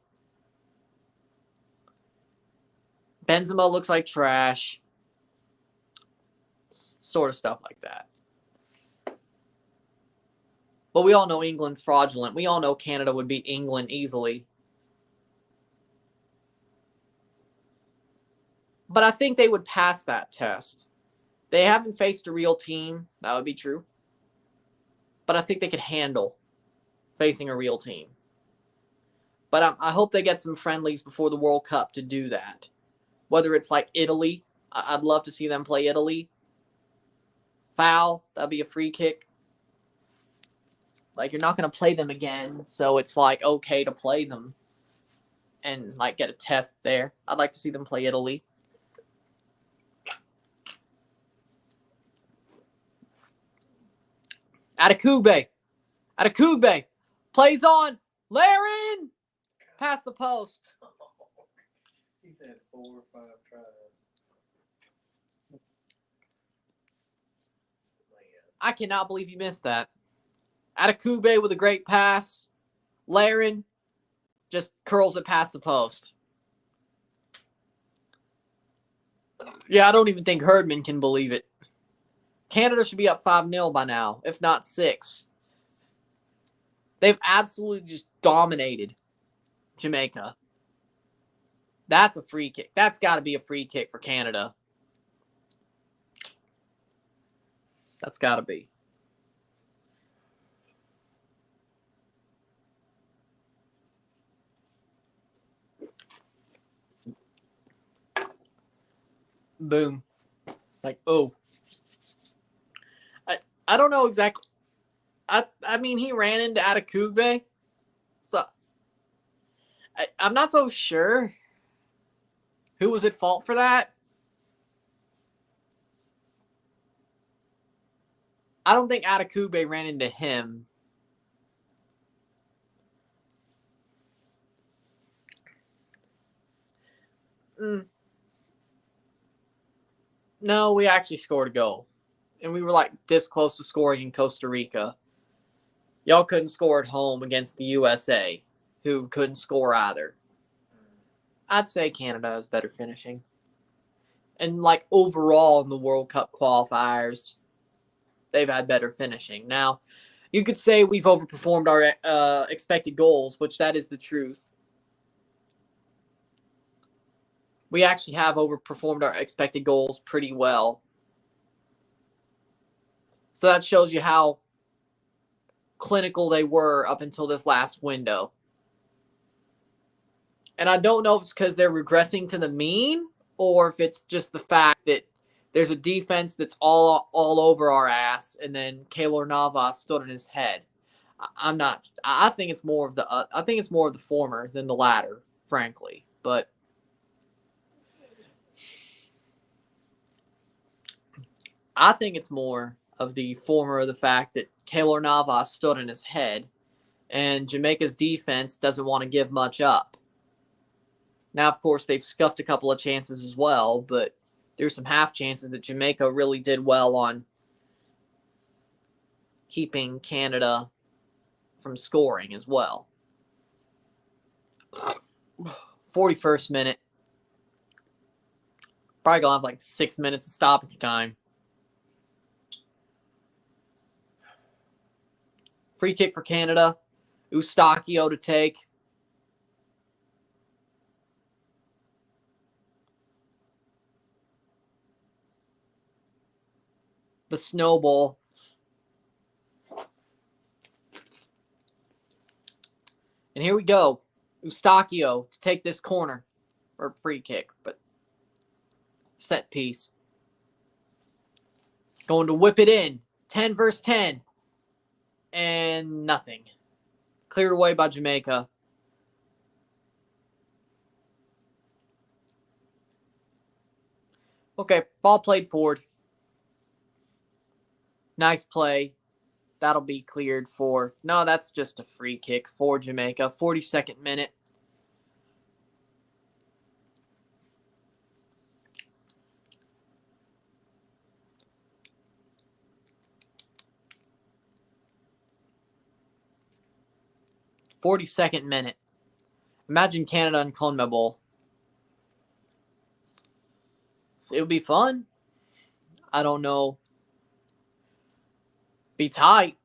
Benzema looks like trash. Sort of stuff like that. But we all know England's fraudulent. We all know Canada would beat England easily. But I think they would pass that test. They haven't faced a real team. That would be true. But I think they could handle facing a real team. But I hope they get some friendlies before the World Cup to do that. Whether it's like Italy. I'd love to see them play Italy. Foul. That'd be a free kick. Like, you're not going to play them again, so it's like okay to play them and like get a test there. I'd like to see them play Italy. Atakube plays on. Laren past the post. He's had 4 or 5 tries. I cannot believe you missed that. Atakube with a great pass. Laren just curls it past the post. Yeah, I don't even think Herdman can believe it. Canada should be up 5-0 by now, if not 6. They've absolutely just dominated Jamaica. That's a free kick. That's got to be a free kick for Canada. That's got to be. Boom. It's like, oh. I don't know exactly. I mean, he ran into Atakube. So I'm not so sure who was at fault for that. I don't think Atakube ran into him. No, we actually scored a goal. And we were like this close to scoring in Costa Rica. Y'all couldn't score at home against the USA, who couldn't score either. I'd say Canada has better finishing. And like overall in the World Cup qualifiers, they've had better finishing. Now, you could say we've overperformed our expected goals, which that is the truth. We actually have overperformed our expected goals pretty well. So that shows you how clinical they were up until this last window. And I don't know if it's because they're regressing to the mean or if it's just the fact that there's a defense that's all over our ass, and then Keylor Navas stood on his head. I'm not. I think it's more of the. I think it's more of the former than the latter, frankly. But I think it's more of the former of the fact that Keylor Navas stood on his head, and Jamaica's defense doesn't want to give much up. Now, of course, they've scuffed a couple of chances as well, but there's some half chances that Jamaica really did well on keeping Canada from scoring as well. 41st minute. Probably going to have like 6 minutes of stoppage time. Free kick for Canada. Eustachio to take. The snowball. And here we go. Eustachio to take this corner. Or free kick, but set piece. Going to whip it in. 10 versus 10. And nothing. Cleared away by Jamaica. Okay, ball played forward. Nice play. That'll be cleared for... No, that's just a free kick for Jamaica. 42nd minute. Imagine Canada and CONMEBOL. It would be fun. I don't know. Be tight.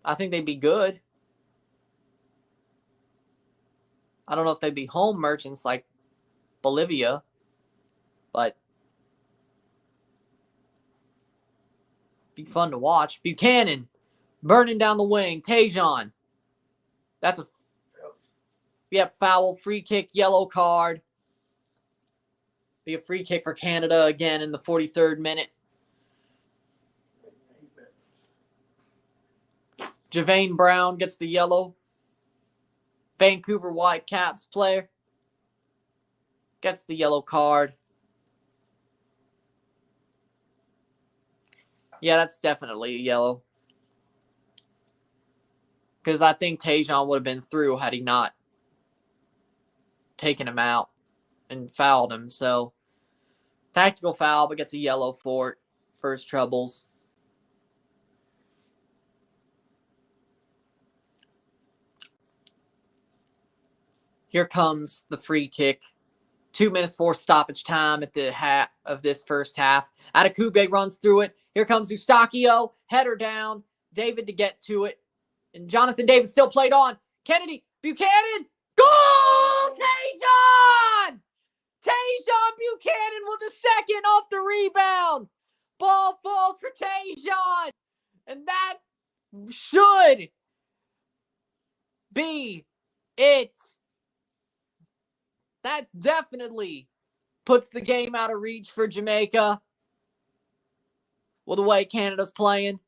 I think they'd be good. I don't know if they'd be home merchants like Bolivia, but be fun to watch. Buchanan burning down the wing. Tajon. That's a foul, free kick, yellow card. Be a free kick for Canada again in the 43rd minute. Javane Brown gets the yellow. Vancouver Whitecaps player gets the yellow card. Yeah, that's definitely a yellow. Because I think Tajon would have been through had he not taken him out and fouled him. So, tactical foul, but gets a yellow for it. First troubles. Here comes the free kick. 2 minutes for stoppage time at the half of this first half. Adekugbe runs through it. Here comes Eustachio. Header down. David to get to it. And Jonathan David still played on. Kennedy. Buchanan. Goal! Tajon! Tajon Buchanan with the second off the rebound. Ball falls for Tajon. And that should be it. That definitely puts the game out of reach for Jamaica with the way Canada's playing.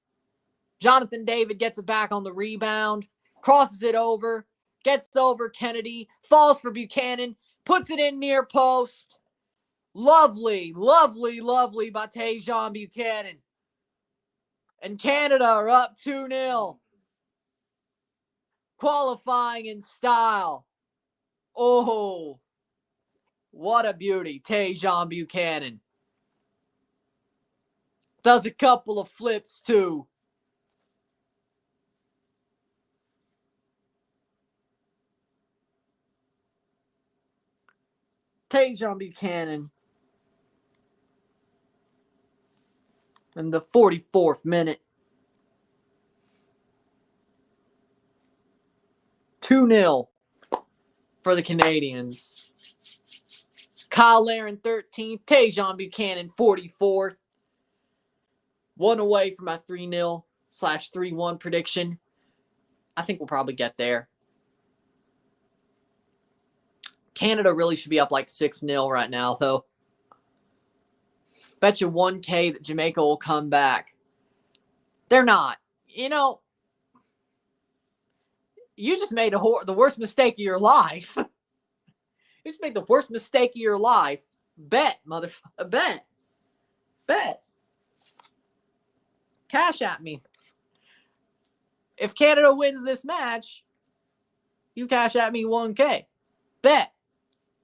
Jonathan David gets it back on the rebound, crosses it over, gets over Kennedy, falls for Buchanan, puts it in near post. Lovely, lovely, lovely by Tajon Buchanan. And Canada are up 2-0. Qualifying in style. Oh, what a beauty. Tajon Buchanan. Does a couple of flips too. Tajon Buchanan. In the 44th minute. 2-0 for the Canadians. Kyle Laren 13th. Tajon Buchanan 44th. One away from my 3-0/3-1 prediction. I think we'll probably get there. Canada really should be up like 6-0 right now, though. Bet you 1K that Jamaica will come back. They're not. You know, you just made the worst mistake of your life. You just made the worst mistake of your life. Bet, motherfucker. Bet. Cash at me. If Canada wins this match, you cash at me 1K. Bet.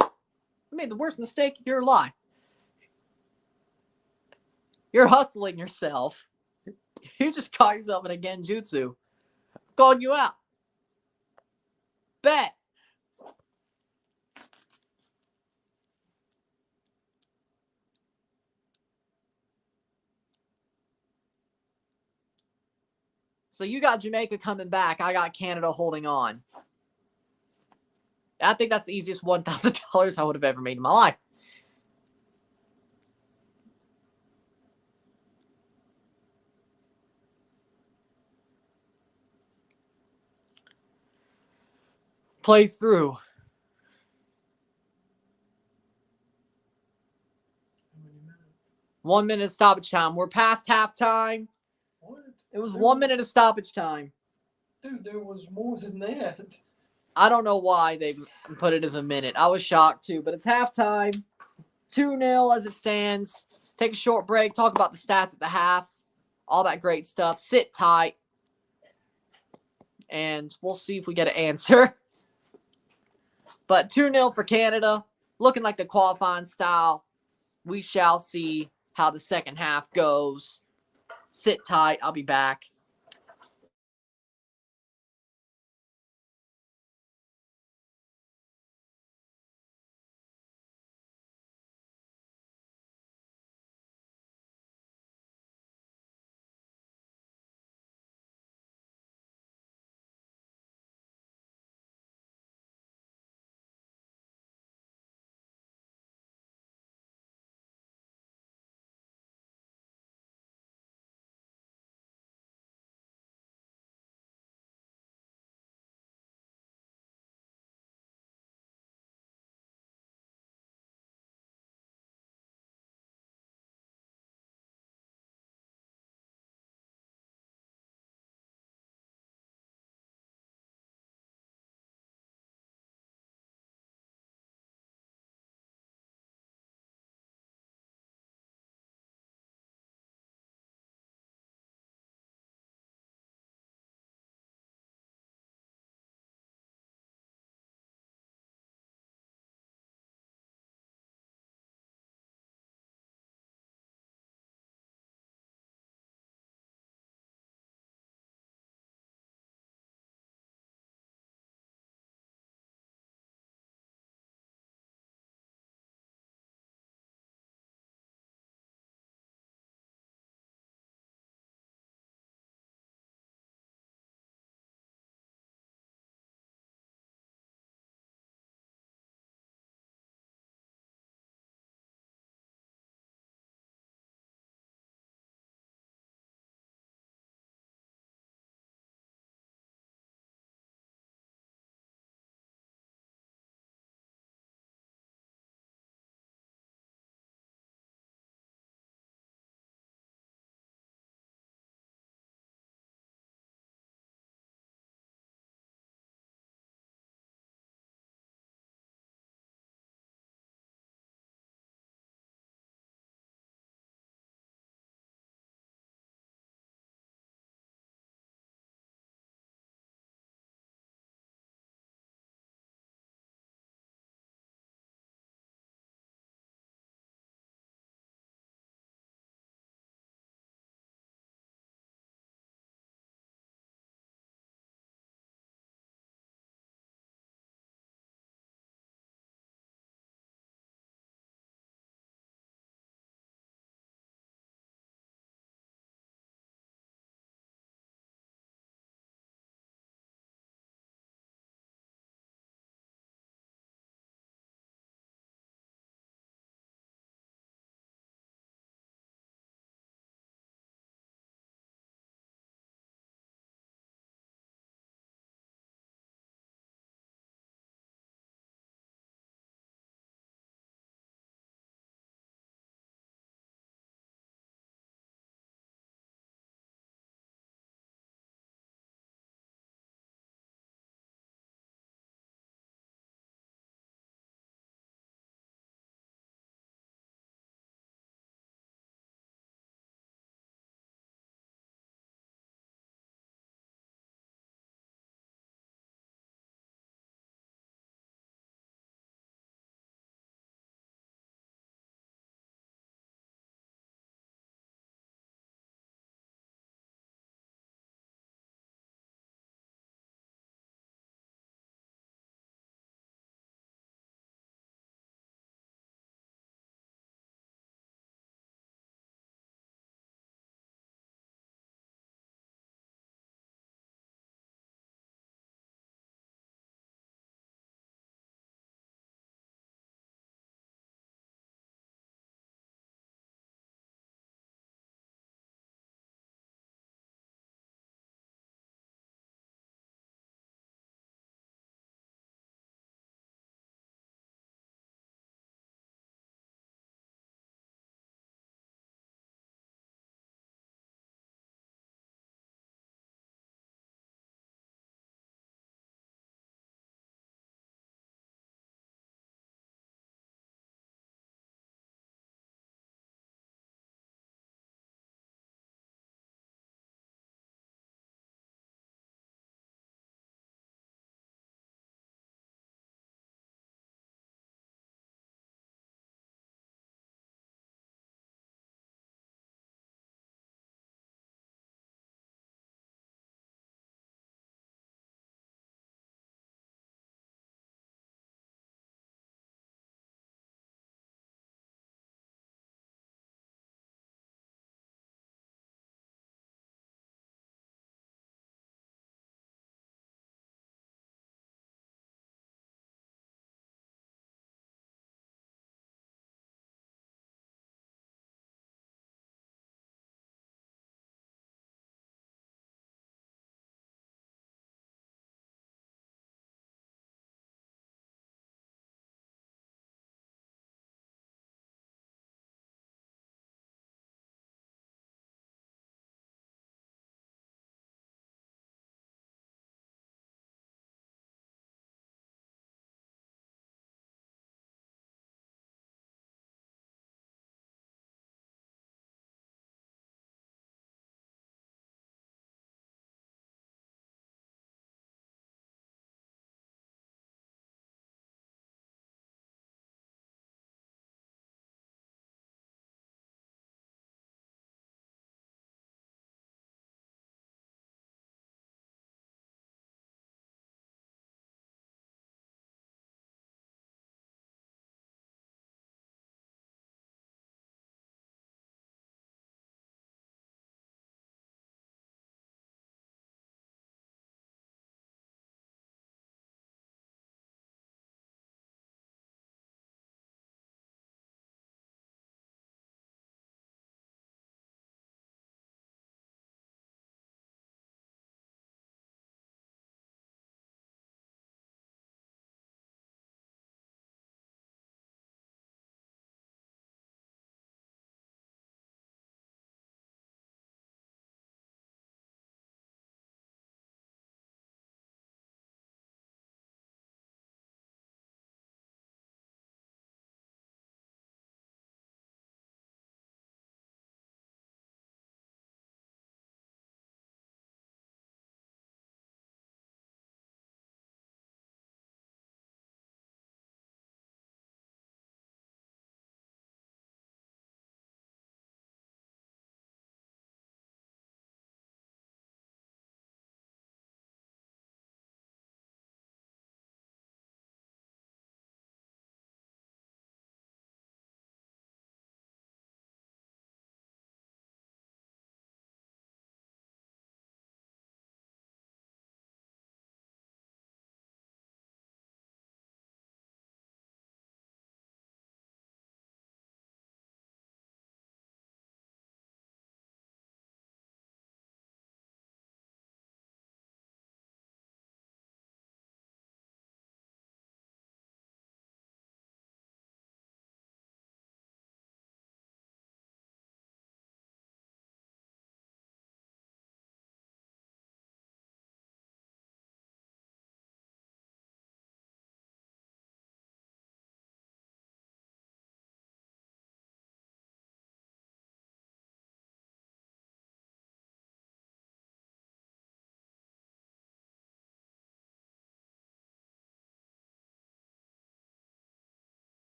You made the worst mistake of your life. You're hustling yourself. You just caught yourself in a genjutsu. I'm calling you out. Bet. So you got Jamaica coming back. I got Canada holding on. I think that's the easiest $1,000 I would have ever made in my life. Plays through. 1 minute of stoppage time. We're past halftime. What? It was 1 minute of stoppage time. Dude, there was more than that. I don't know why they put it as a minute. I was shocked too, but it's halftime. 2-0 as it stands. Take a short break. Talk about the stats at the half. all that great stuff. Sit tight, and we'll see if we get an answer. But 2-0 for Canada, looking like the qualifying style. We shall see how the second half goes. Sit tight. I'll be back.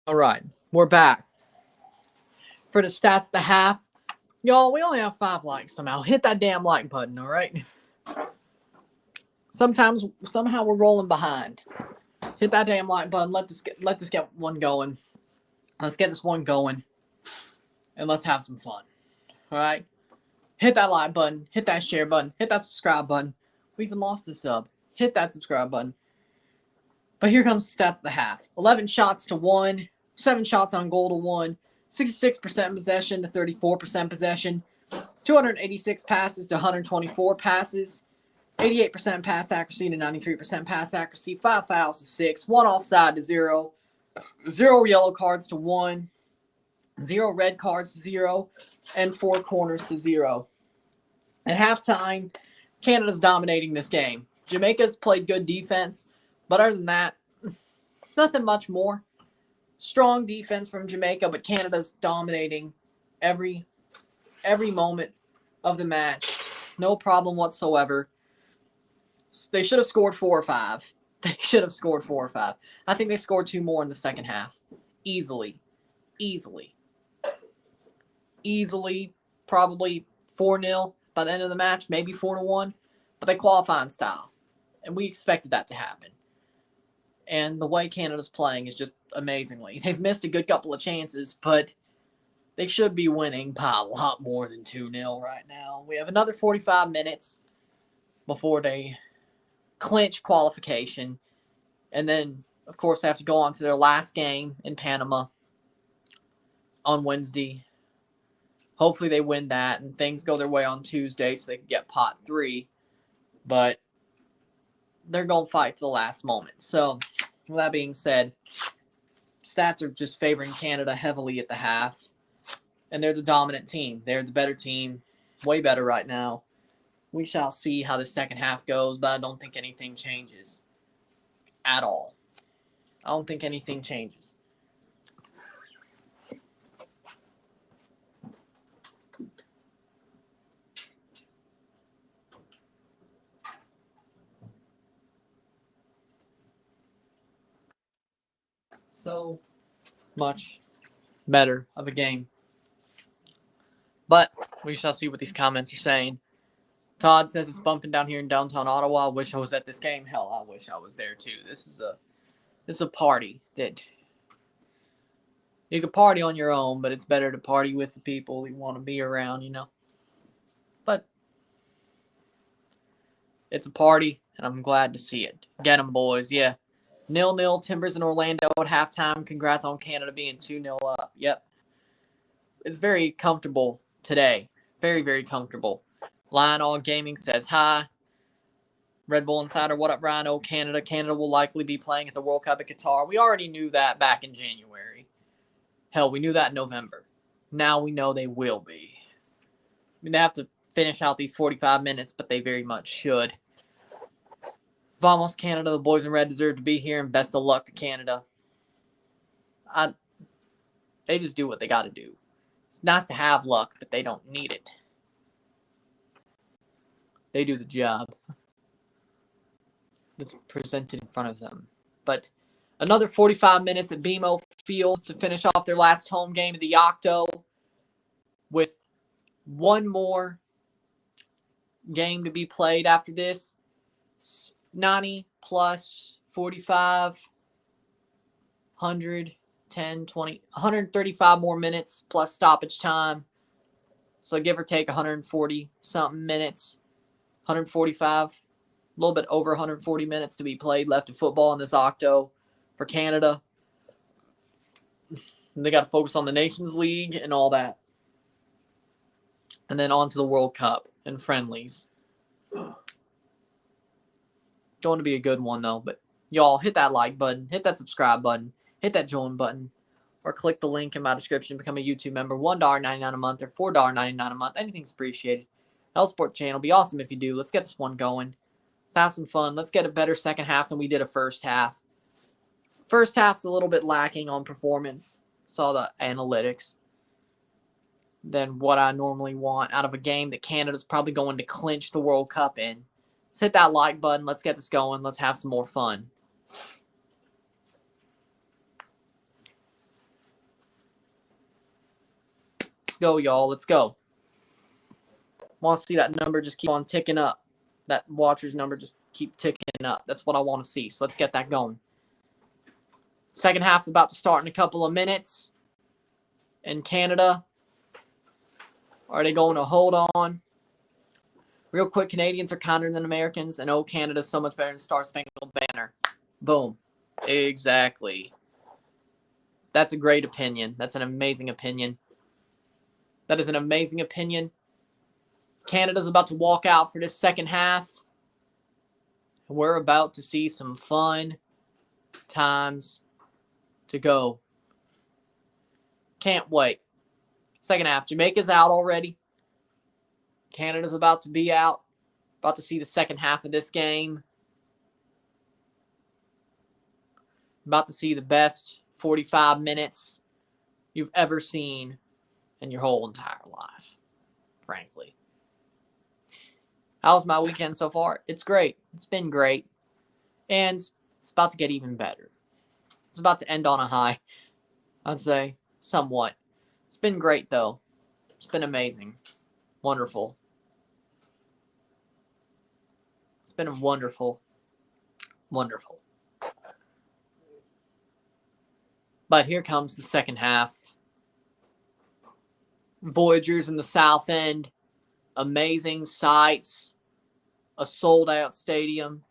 All right, we're back. For the stats, the half. Y'all, we only have 5 likes somehow. Hit that damn like button, all right? Somehow we're rolling behind. Hit that damn like button. Let this get one going. Let's get this one going. And let's have some fun. All right? Hit that like button. Hit that share button. Hit that subscribe button. We even lost a sub. Hit that subscribe button. But here comes the stats of the half. 11 shots to 1. 7 shots on goal to 1. 66% possession to 34% possession. 286 passes to 124 passes. 88% pass accuracy to 93% pass accuracy. 5 fouls to 6. 1 offside to 0. 0 yellow cards to 1. 0 red cards to 0. And 4 corners to 0. At halftime, Canada's dominating this game. Jamaica's played good defense, but other than that, nothing much more. Strong defense from Jamaica, but Canada's dominating every moment of the match. No problem whatsoever. They should have scored 4 or 5. They should have scored 4 or 5. I think they scored 2 more in the second half. Easily. Probably 4-0 by the end of the match, maybe 4-1. But they qualify in style. And we expected that to happen. And the way Canada's playing is just amazingly. They've missed a good couple of chances, but they should be winning by a lot more than 2-0 right now. We have another 45 minutes before they clinch qualification. And then, of course, they have to go on to their last game in Panama on Wednesday. Hopefully they win that and things go their way on Tuesday so they can get pot 3. But they're going to fight to the last moment. So, with that being said, stats are just favoring Canada heavily at the half. And they're the dominant team. They're the better team. Way better right now. We shall see how the second half goes, but I don't think anything changes. At all. I don't think anything changes. So much better of a game. But we shall see what these comments are saying. Todd says it's bumping down here in downtown Ottawa. I wish I was at this game. Hell, I wish I was there too. This is a party that you could party on your own, but it's better to party with the people you want to be around, you know. But it's a party, and I'm glad to see it. Get 'em, boys. Yeah. 0-0 Timbers in Orlando at halftime. Congrats on Canada being 2-0 up. Yep. It's very comfortable today. Very, very comfortable. Lionel Gaming says hi. Red Bull Insider, what up, Rhino? Canada. Canada will likely be playing at the World Cup at Qatar. We already knew that back in January. Hell, we knew that in November. Now we know they will be. I mean, they have to finish out these 45 minutes, but they very much should. Vamos, Canada. The boys in red deserve to be here, and best of luck to Canada. They just do what they got to do. It's nice to have luck, but they don't need it. They do the job that's presented in front of them. But another 45 minutes at BMO Field to finish off their last home game of the Octo with one more game to be played after this. 90 plus 45, 100, 10, 20, 135 more minutes plus stoppage time. So give or take 140 something minutes, 145, a little bit over 140 minutes to be played left of football in this Octo for Canada. And they got to focus on the Nations League and all that. And then on to the World Cup and friendlies. Going to be a good one, though. But y'all, hit that like button, hit that subscribe button, hit that join button, or click the link in my description. Become a YouTube member. $1.99 a month or $4.99 a month. Anything's appreciated. Sport channel. Be awesome if you do. Let's get this one going. Let's have some fun. Let's get a better second half than we did a first half. First half's a little bit lacking on performance. Saw the analytics. Than what I normally want out of a game that Canada's probably going to clinch the World Cup in. Let's hit that like button. Let's get this going. Let's have some more fun. Let's go, y'all. Let's go. Want to see that number just keep on ticking up. That watchers number just keep ticking up. That's what I want to see. So let's get that going. Second half's about to start in a couple of minutes. In Canada, are they going to hold on? Real quick, Canadians are kinder than Americans, and oh, Canada's so much better than Star Spangled Banner. Boom. Exactly. That's a great opinion. That's an amazing opinion. That is an amazing opinion. Canada's about to walk out for this second half. We're about to see some fun times to go. Can't wait. Second half. Jamaica's out already. Canada's about to be out. About to see the second half of this game. About to see the best 45 minutes you've ever seen in your whole entire life, frankly. How's my weekend so far? It's great. It's been great. And it's about to get even better. It's about to end on a high, I'd say, somewhat. It's been great, though. It's been amazing. Wonderful. It's been wonderful. Wonderful. But here comes the second half. Voyagers in the South End. Amazing sights. A sold-out stadium.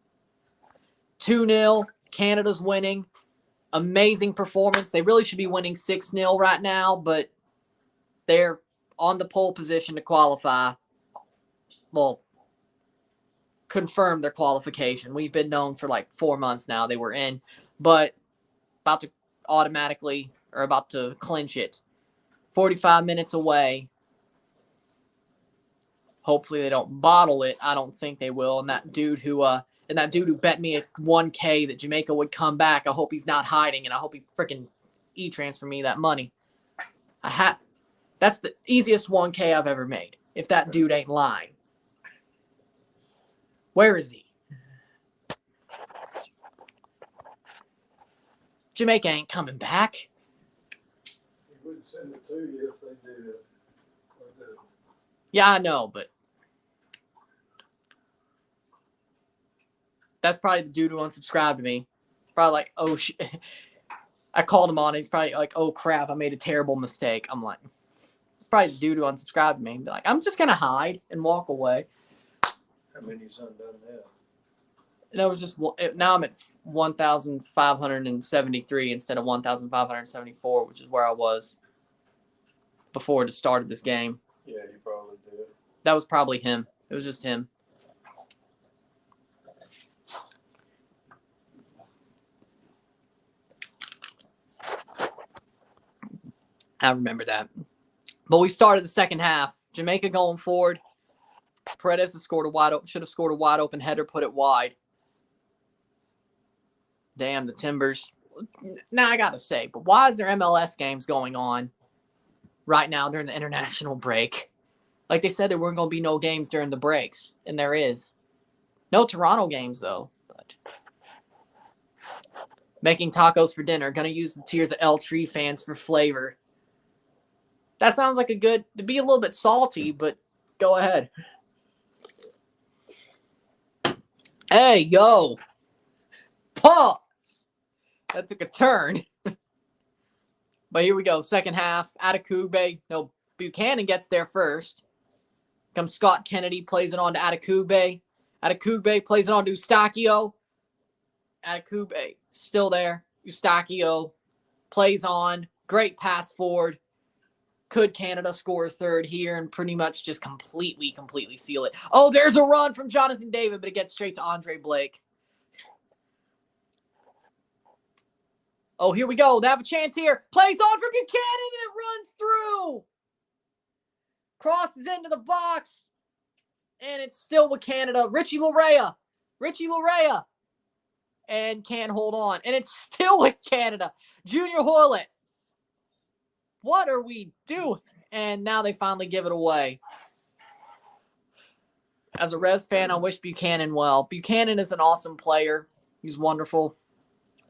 2-0. Canada's winning. Amazing performance. They really should be winning 6-0 right now, but they're on the pole position to qualify. Well, confirm their qualification. We've been known for like 4 months now they were in, but about to automatically or about to clinch it. 45 minutes away. Hopefully they don't bottle it. I don't think they will. And that dude who bet me a 1K that Jamaica would come back, I hope he's not hiding, and I hope he freaking e-transfer me that money. That's the easiest 1K I've ever made, if that dude ain't lying. Where is he? Jamaica ain't coming back. He wouldn't send it to you if they did. Yeah, I know, but that's probably the dude who unsubscribed to me. Probably like, oh shit. I called him on it. He's probably like, oh crap, I made a terrible mistake. I'm like, it's probably the dude who unsubscribed to me. Be like, I'm just gonna hide and walk away. How many's undone that? And it was just now I'm at 1,573 instead of 1,574, which is where I was before the start of this game. Yeah, you probably did. That was probably him. It was just him. I remember that. But we started the second half. Jamaica going forward. Paredes should have scored a wide open header, put it wide. Damn, the Timbers. Now I gotta say, but why is there MLS games going on right now during the international break? Like they said, there weren't going to be no games during the breaks, and there is. No Toronto games, though. But making tacos for dinner. Going to use the Tears of El Tree fans for flavor. That sounds like to be a little bit salty, but go ahead. Hey, yo. Pause. That took a turn. But here we go. Second half. Atakube. No, Buchanan gets there first. Comes Scott Kennedy, plays it on to Atakube. Atakube plays it on to Eustachio. Atakube still there. Eustachio plays on. Great pass forward. Could Canada score a third here and pretty much just completely seal it? Oh, there's a run from Jonathan David, but it gets straight to Andre Blake. Oh, here we go. They have a chance here. Plays on for Buchanan, and it runs through. Crosses into the box. And it's still with Canada. Richie Larea. And can't hold on. And it's still with Canada. Junior Hoylett. What are we doing? And now they finally give it away. As a Revs fan, I wish Buchanan well. Buchanan is an awesome player. He's wonderful.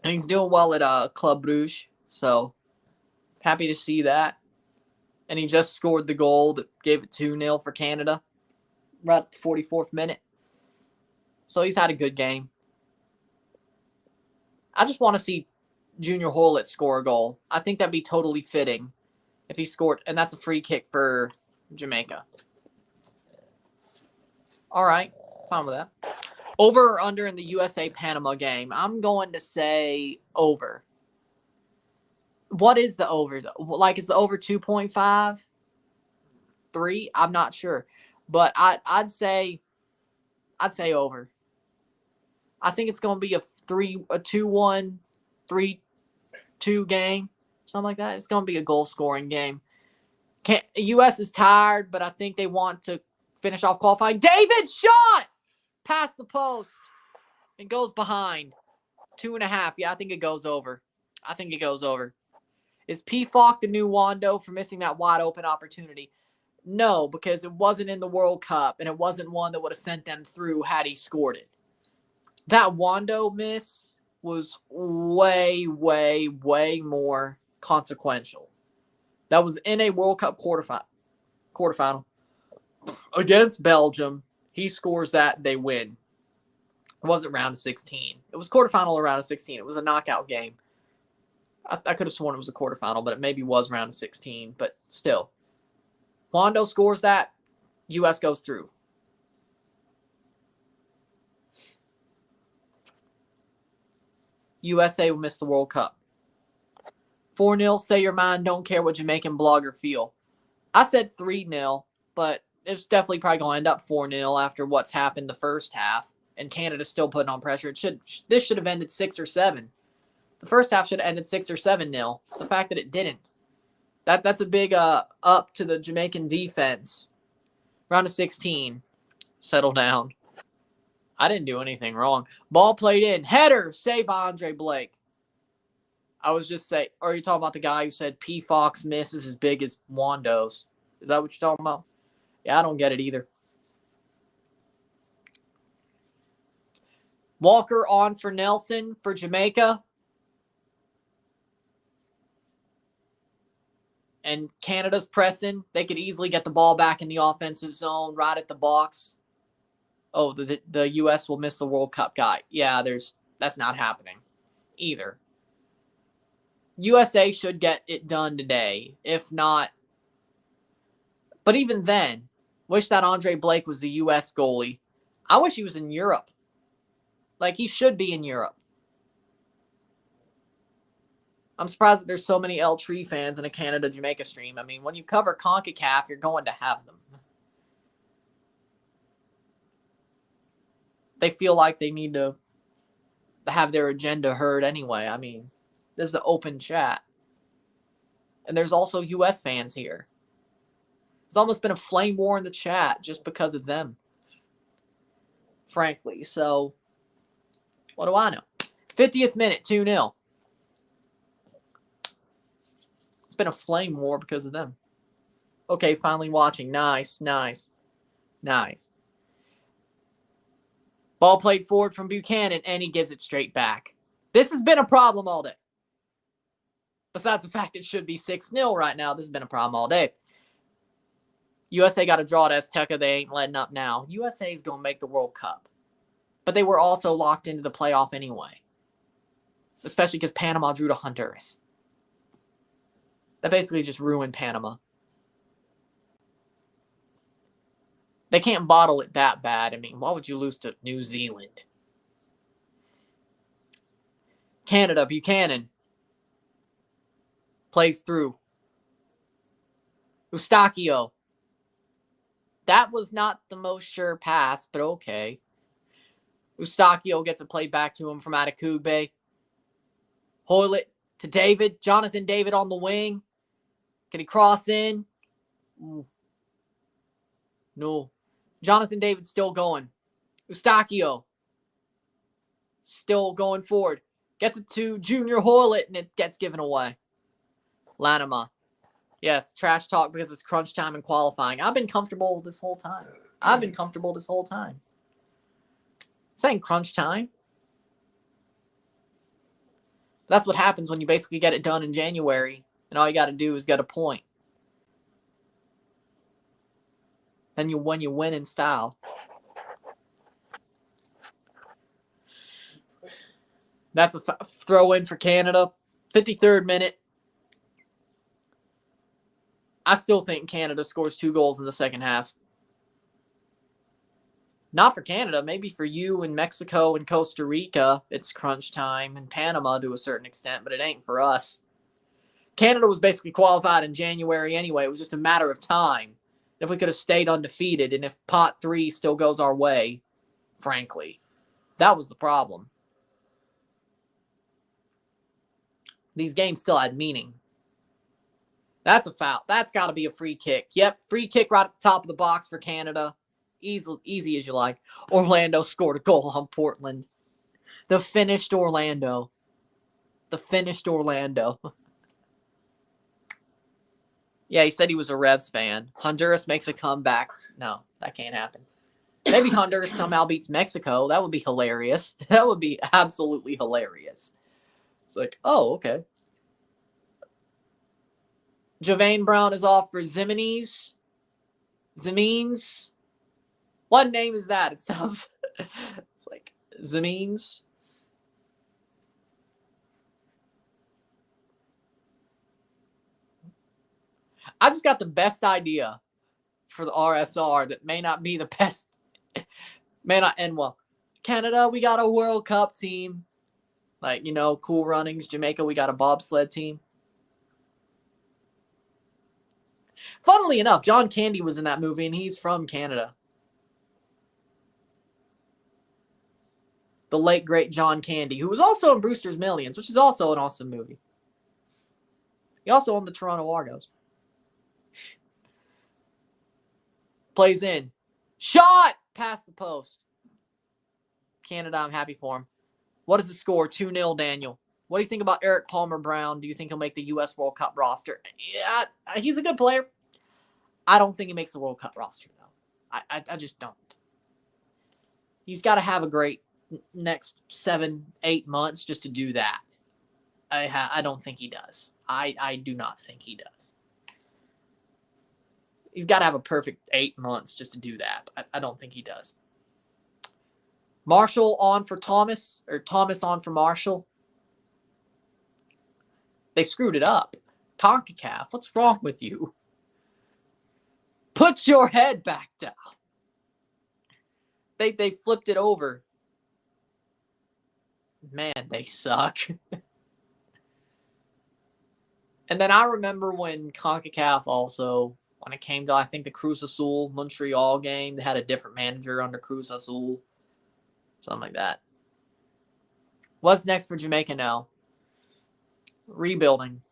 And he's doing well at Club Brugge. So, happy to see that. and he just scored the goal that gave it 2-0 for Canada right at the 44th minute. So he's had a good game. I just want to see Junior Hoylett score a goal. I think that'd be totally fitting if he scored, and that's a free kick for Jamaica. All right, fine with that. Over or under in the USA-Panama game? I'm going to say over. What is the over? Like, is the over 2.5? 3? I'm not sure. But I'd say over. I think it's going to be a 2-1, 3-2 game, something like that. It's going to be a goal-scoring game. U.S. is tired, but I think they want to finish off qualifying. David shot! Past the post. It goes behind. 2.5. Yeah, I think it goes over. Is P-Falk the new Wando for missing that wide-open opportunity? No, because it wasn't in the World Cup, and it wasn't one that would have sent them through had he scored it. That Wando miss was way, way, way more consequential. That was in a World Cup quarterfinal against Belgium. He scores that, they win. It wasn't round of 16. It was quarterfinal or round of 16. It was a knockout game. I could have sworn it was a quarterfinal, but it maybe was round of 16. But still, Wando scores that, U.S. goes through. USA will miss the World Cup. 4-0, say your mind, don't care what Jamaican blogger feel. I said 3-0, but it's definitely probably going to end up 4-0 after what's happened the first half, and Canada's still putting on pressure. This should have ended 6 or 7. The first half should have ended 6 or 7-0. The fact that it didn't. That's a big up to the Jamaican defense. Round of 16. Settle down. I didn't do anything wrong. Ball played in. Header. Saved by Andre Blake. I was just saying, or are you talking about the guy who said P. Fox miss is as big as Wando's? Is that what you're talking about? Yeah, I don't get it either. Walker on for Nelson for Jamaica. And Canada's pressing. They could easily get the ball back in the offensive zone, right at the box. Oh, the U.S. will miss the World Cup guy. Yeah, that's not happening either. USA should get it done today. If not, but even then, wish that Andre Blake was the U.S. goalie. I wish he was in Europe. Like, he should be in Europe. I'm surprised that there's so many El Tree fans in a Canada-Jamaica stream. I mean, when you cover CONCACAF, you're going to have them. They feel like they need to have their agenda heard anyway. I mean, this is the open chat. And there's also U.S. fans here. It's almost been a flame war in the chat just because of them. Frankly. So, what do I know? 50th minute, 2-0. It's been a flame war because of them. Okay, finally watching. Nice. Ball played forward from Buchanan, and he gives it straight back. This has been a problem all day. Besides the fact it should be 6-0 right now, this has been a problem all day. USA got a draw at Azteca. They ain't letting up now. USA is going to make the World Cup. But they were also locked into the playoff anyway. Especially because Panama drew to Honduras. That basically just ruined Panama. They can't bottle it that bad. I mean, why would you lose to New Zealand? Canada, Buchanan. Plays through. Eustachio. That was not the most sure pass, but okay. Eustachio gets a play back to him from Atakugbe. Hoylett to David. Jonathan David on the wing. Can he cross in? Ooh. No. Jonathan David still going. Eustachio. Still going forward. Gets it to Junior Hoylett, and it gets given away. Lanima. Yes, trash talk because it's crunch time and qualifying. I've been comfortable this whole time. Saying crunch time. That's what happens when you basically get it done in January, and all you got to do is get a point. Then you win in style. That's a throw in for Canada. 53rd minute. I still think Canada scores 2 goals in the second half. Not for Canada, maybe for you and Mexico and Costa Rica. It's crunch time, and Panama to a certain extent, but it ain't for us. Canada was basically qualified in January anyway. It was just a matter of time. If we could have stayed undefeated, and if pot 3 still goes our way, frankly, that was the problem. These games still had meaning. That's a foul. That's got to be a free kick. Yep, free kick right at the top of the box for Canada. Easy as you like. Orlando scored a goal on Portland. The finished Orlando. Yeah, he said he was a Revs fan. Honduras makes a comeback. No, that can't happen. Maybe Honduras somehow beats Mexico. That would be hilarious. That would be absolutely hilarious. It's like, oh, okay. Javain Brown is off for Zimines. What name is that? It sounds it's like Zimines. I just got the best idea for the RSR that may not be the best. May not end well. Canada, we got a World Cup team. Like, Cool Runnings. Jamaica, we got a bobsled team. Funnily enough, John Candy was in that movie, and he's from Canada. The late, great John Candy, who was also in Brewster's Millions, which is also an awesome movie. He also owned the Toronto Argos. Plays in. Shot! Past the post. Canada, I'm happy for him. What is the score? 2-0, Daniel. What do you think about Eric Palmer-Brown? Do you think he'll make the U.S. World Cup roster? Yeah, he's a good player. I don't think he makes the World Cup roster, though. I just don't. He's got to have a great next 7-8 months just to do that. I don't think he does. I do not think he does. He's got to have a perfect 8 months just to do that. I don't think he does. Marshall on for Thomas, or Thomas on for Marshall. They screwed it up. CONCACAF, what's wrong with you? Put your head back down. They flipped it over. Man, they suck. And then I remember when CONCACAF also, when it came to, I think, the Cruz Azul Montreal game, they had a different manager under Cruz Azul. Something like that. What's next for Jamaica now? Rebuilding.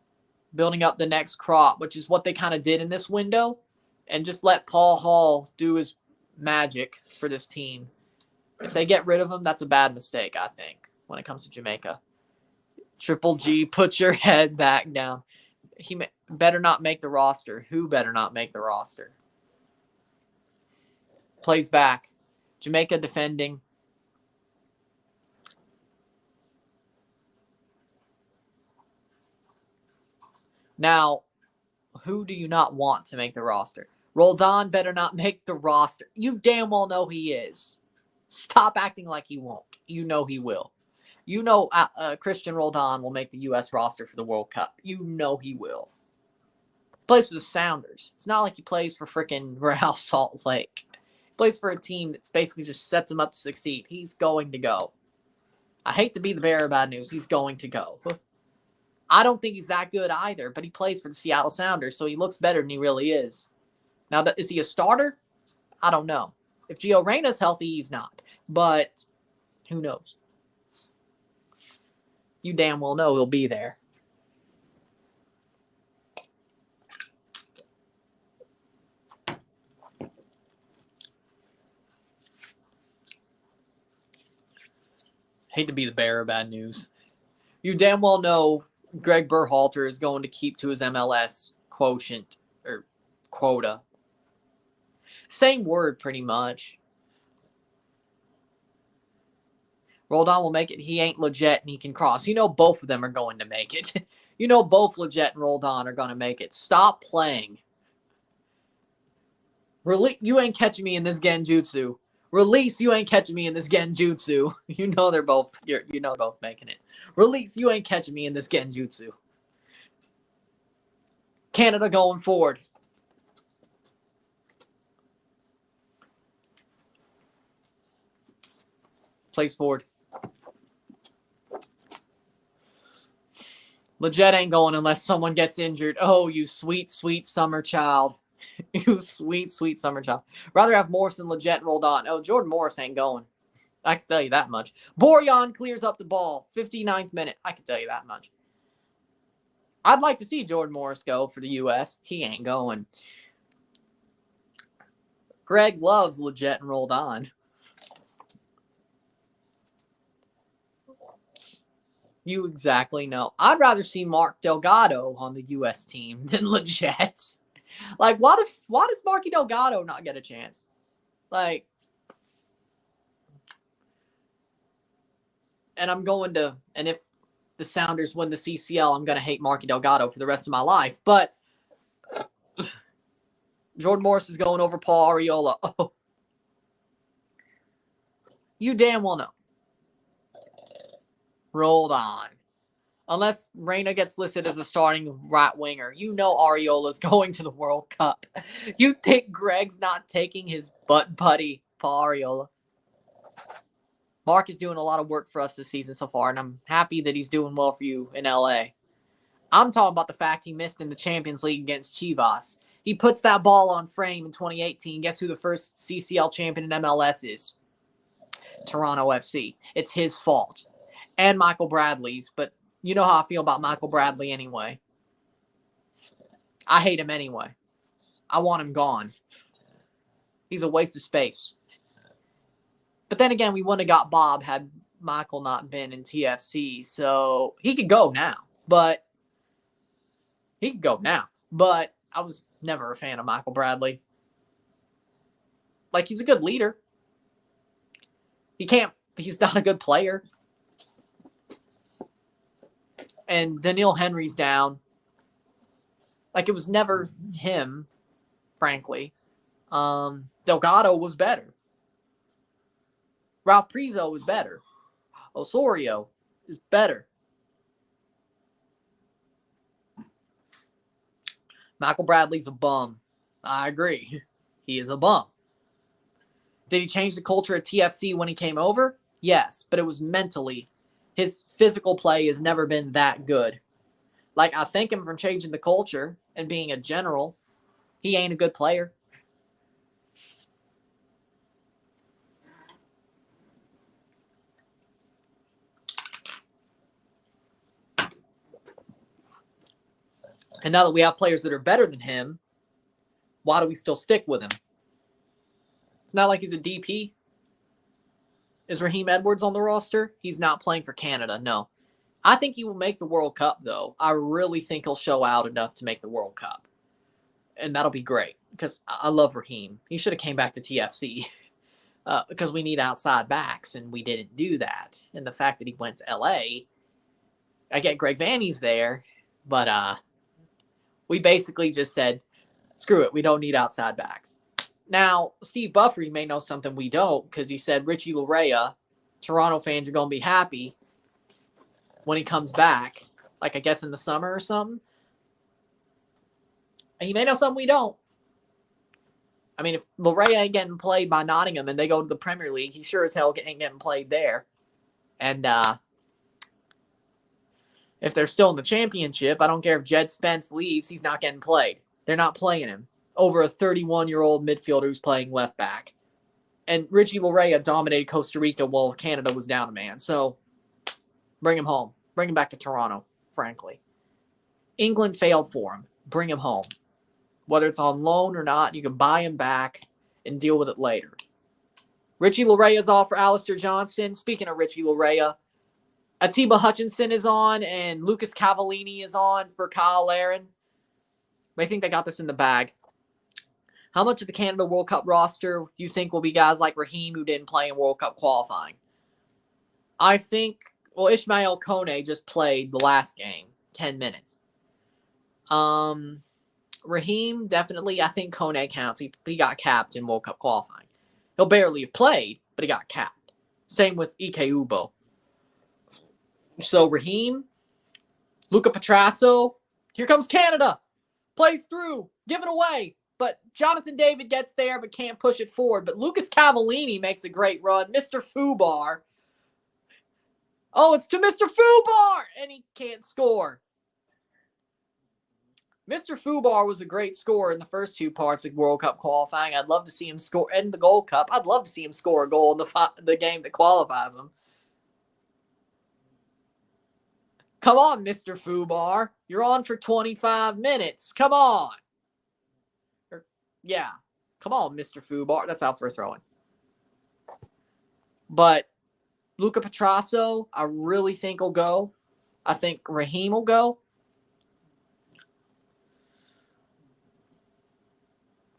Building up the next crop, which is what they kind of did in this window. And just let Paul Hall do his magic for this team. If they get rid of him, that's a bad mistake, I think, when it comes to Jamaica. Triple G, put your head back down. He better not make the roster. Who better not make the roster? Plays back. Jamaica defending. Now, who do you not want to make the roster? Roldan better not make the roster. You damn well know he is. Stop acting like he won't. You know he will. You know Christian Roldan will make the U.S. roster for the World Cup. You know he will. He plays for the Sounders. It's not like he plays for frickin' Real Salt Lake. He plays for a team that's basically just sets him up to succeed. He's going to go. I hate to be the bearer of bad news. He's going to go. I don't think he's that good either, but he plays for the Seattle Sounders, so he looks better than he really is. Now, is he a starter? I don't know. If Gio Reyna's healthy, he's not. But who knows? You damn well know he'll be there. Hate to be the bearer of bad news. You damn well know Greg Berhalter is going to keep to his MLS quotient or quota. Same word, pretty much. Roldan will make it. He ain't legit and he can cross. You know both of them are going to make it. You know both legit and Roldan are going to make it. Stop playing. You ain't catching me in this genjutsu. Release, you ain't catching me in this genjutsu. You know they're both making it. Release, you ain't catching me in this genjutsu. Canada going forward. Plays forward. Leggett ain't going unless someone gets injured. Oh, you sweet, sweet summer child. You sweet, sweet summer child. Rather have Morris than Leggett rolled on. Oh, Jordan Morris ain't going. I can tell you that much. Borjan clears up the ball. 59th minute. I can tell you that much. I'd like to see Jordan Morris go for the U.S. He ain't going. Greg loves Leggett and rolled on. You exactly know. I'd rather see Mark Delgado on the U.S. team than Leggett. Like, why does Marky Delgado not get a chance? Like, and if the Sounders win the CCL, I'm going to hate Marky Delgado for the rest of my life. But Jordan Morris is going over Paul Arriola. Oh, you damn well know. Rolled on. Unless Reyna gets listed as a starting right winger, you know Arriola's going to the World Cup. You think Greg's not taking his butt buddy, Paul Arriola? Mark is doing a lot of work for us this season so far, and I'm happy that he's doing well for you in LA. I'm talking about the fact he missed in the Champions League against Chivas. He puts that ball on frame in 2018. Guess who the first CCL champion in MLS is? Toronto FC. It's his fault. And Michael Bradley's, but you know how I feel about Michael Bradley anyway. I hate him anyway. I want him gone. He's a waste of space. But then again, we wouldn't have got Bob had Michael not been in TFC. So he could go now. But I was never a fan of Michael Bradley. Like, he's a good leader. He's not a good player. And Daniil Henry's down. Like, it was never him, frankly. Delgado was better. Ralph Prizo was better. Osorio is better. Michael Bradley's a bum. I agree. He is a bum. Did he change the culture at TFC when he came over? Yes, but it was mentally. His physical play has never been that good. Like, I thank him for changing the culture and being a general. He ain't a good player. And now that we have players that are better than him, why do we still stick with him? It's not like he's a DP. Is Raheem Edwards on the roster? He's not playing for Canada, no. I think he will make the World Cup, though. I really think he'll show out enough to make the World Cup. And that'll be great, because I love Raheem. He should have came back to TFC, because we need outside backs, and we didn't do that. And the fact that he went to LA, I get Greg Vanny's there, but we basically just said, screw it, we don't need outside backs. Now, Steve Buffrey may know something we don't, because he said Richie Larea, Toronto fans are going to be happy when he comes back, like I guess in the summer or something. And he may know something we don't. I mean, if Larea ain't getting played by Nottingham and they go to the Premier League, he sure as hell ain't getting played there. And if they're still in the championship, I don't care if Jed Spence leaves, he's not getting played. They're not playing him over a 31-year-old midfielder who's playing left back. And Richie Larea dominated Costa Rica while Canada was down a man. So bring him home. Bring him back to Toronto, frankly. England failed for him. Bring him home. Whether it's on loan or not, you can buy him back and deal with it later. Richie Larea's off for Alistair Johnston. Speaking of Richie Larea, Atiba Hutchinson is on and Lucas Cavallini is on for Kyle Larin. I think they got this in the bag. How much of the Canada World Cup roster do you think will be guys like Raheem who didn't play in World Cup qualifying? I think, Ishmael Kone just played the last game, 10 minutes. Raheem, definitely. I think Kone counts. He got capped in World Cup qualifying. He'll barely have played, but he got capped. Same with Ike Ubo. So Raheem, Luca Petrasso, here comes Canada. Plays through, giving away. But Jonathan David gets there but can't push it forward. But Lucas Cavallini makes a great run. Mr. Fubar. Oh, it's to Mr. Fubar! And he can't score. Mr. Fubar was a great scorer in the first two parts of World Cup qualifying. I'd love to see him score in the Gold Cup. I'd love to see him score a goal in the game that qualifies him. Come on, Mr. Fubar. You're on for 25 minutes. Come on. Yeah. Come on, Mr. Fubar. That's out for a throw-in. But Luca Petrasso, I really think will go. I think Raheem will go.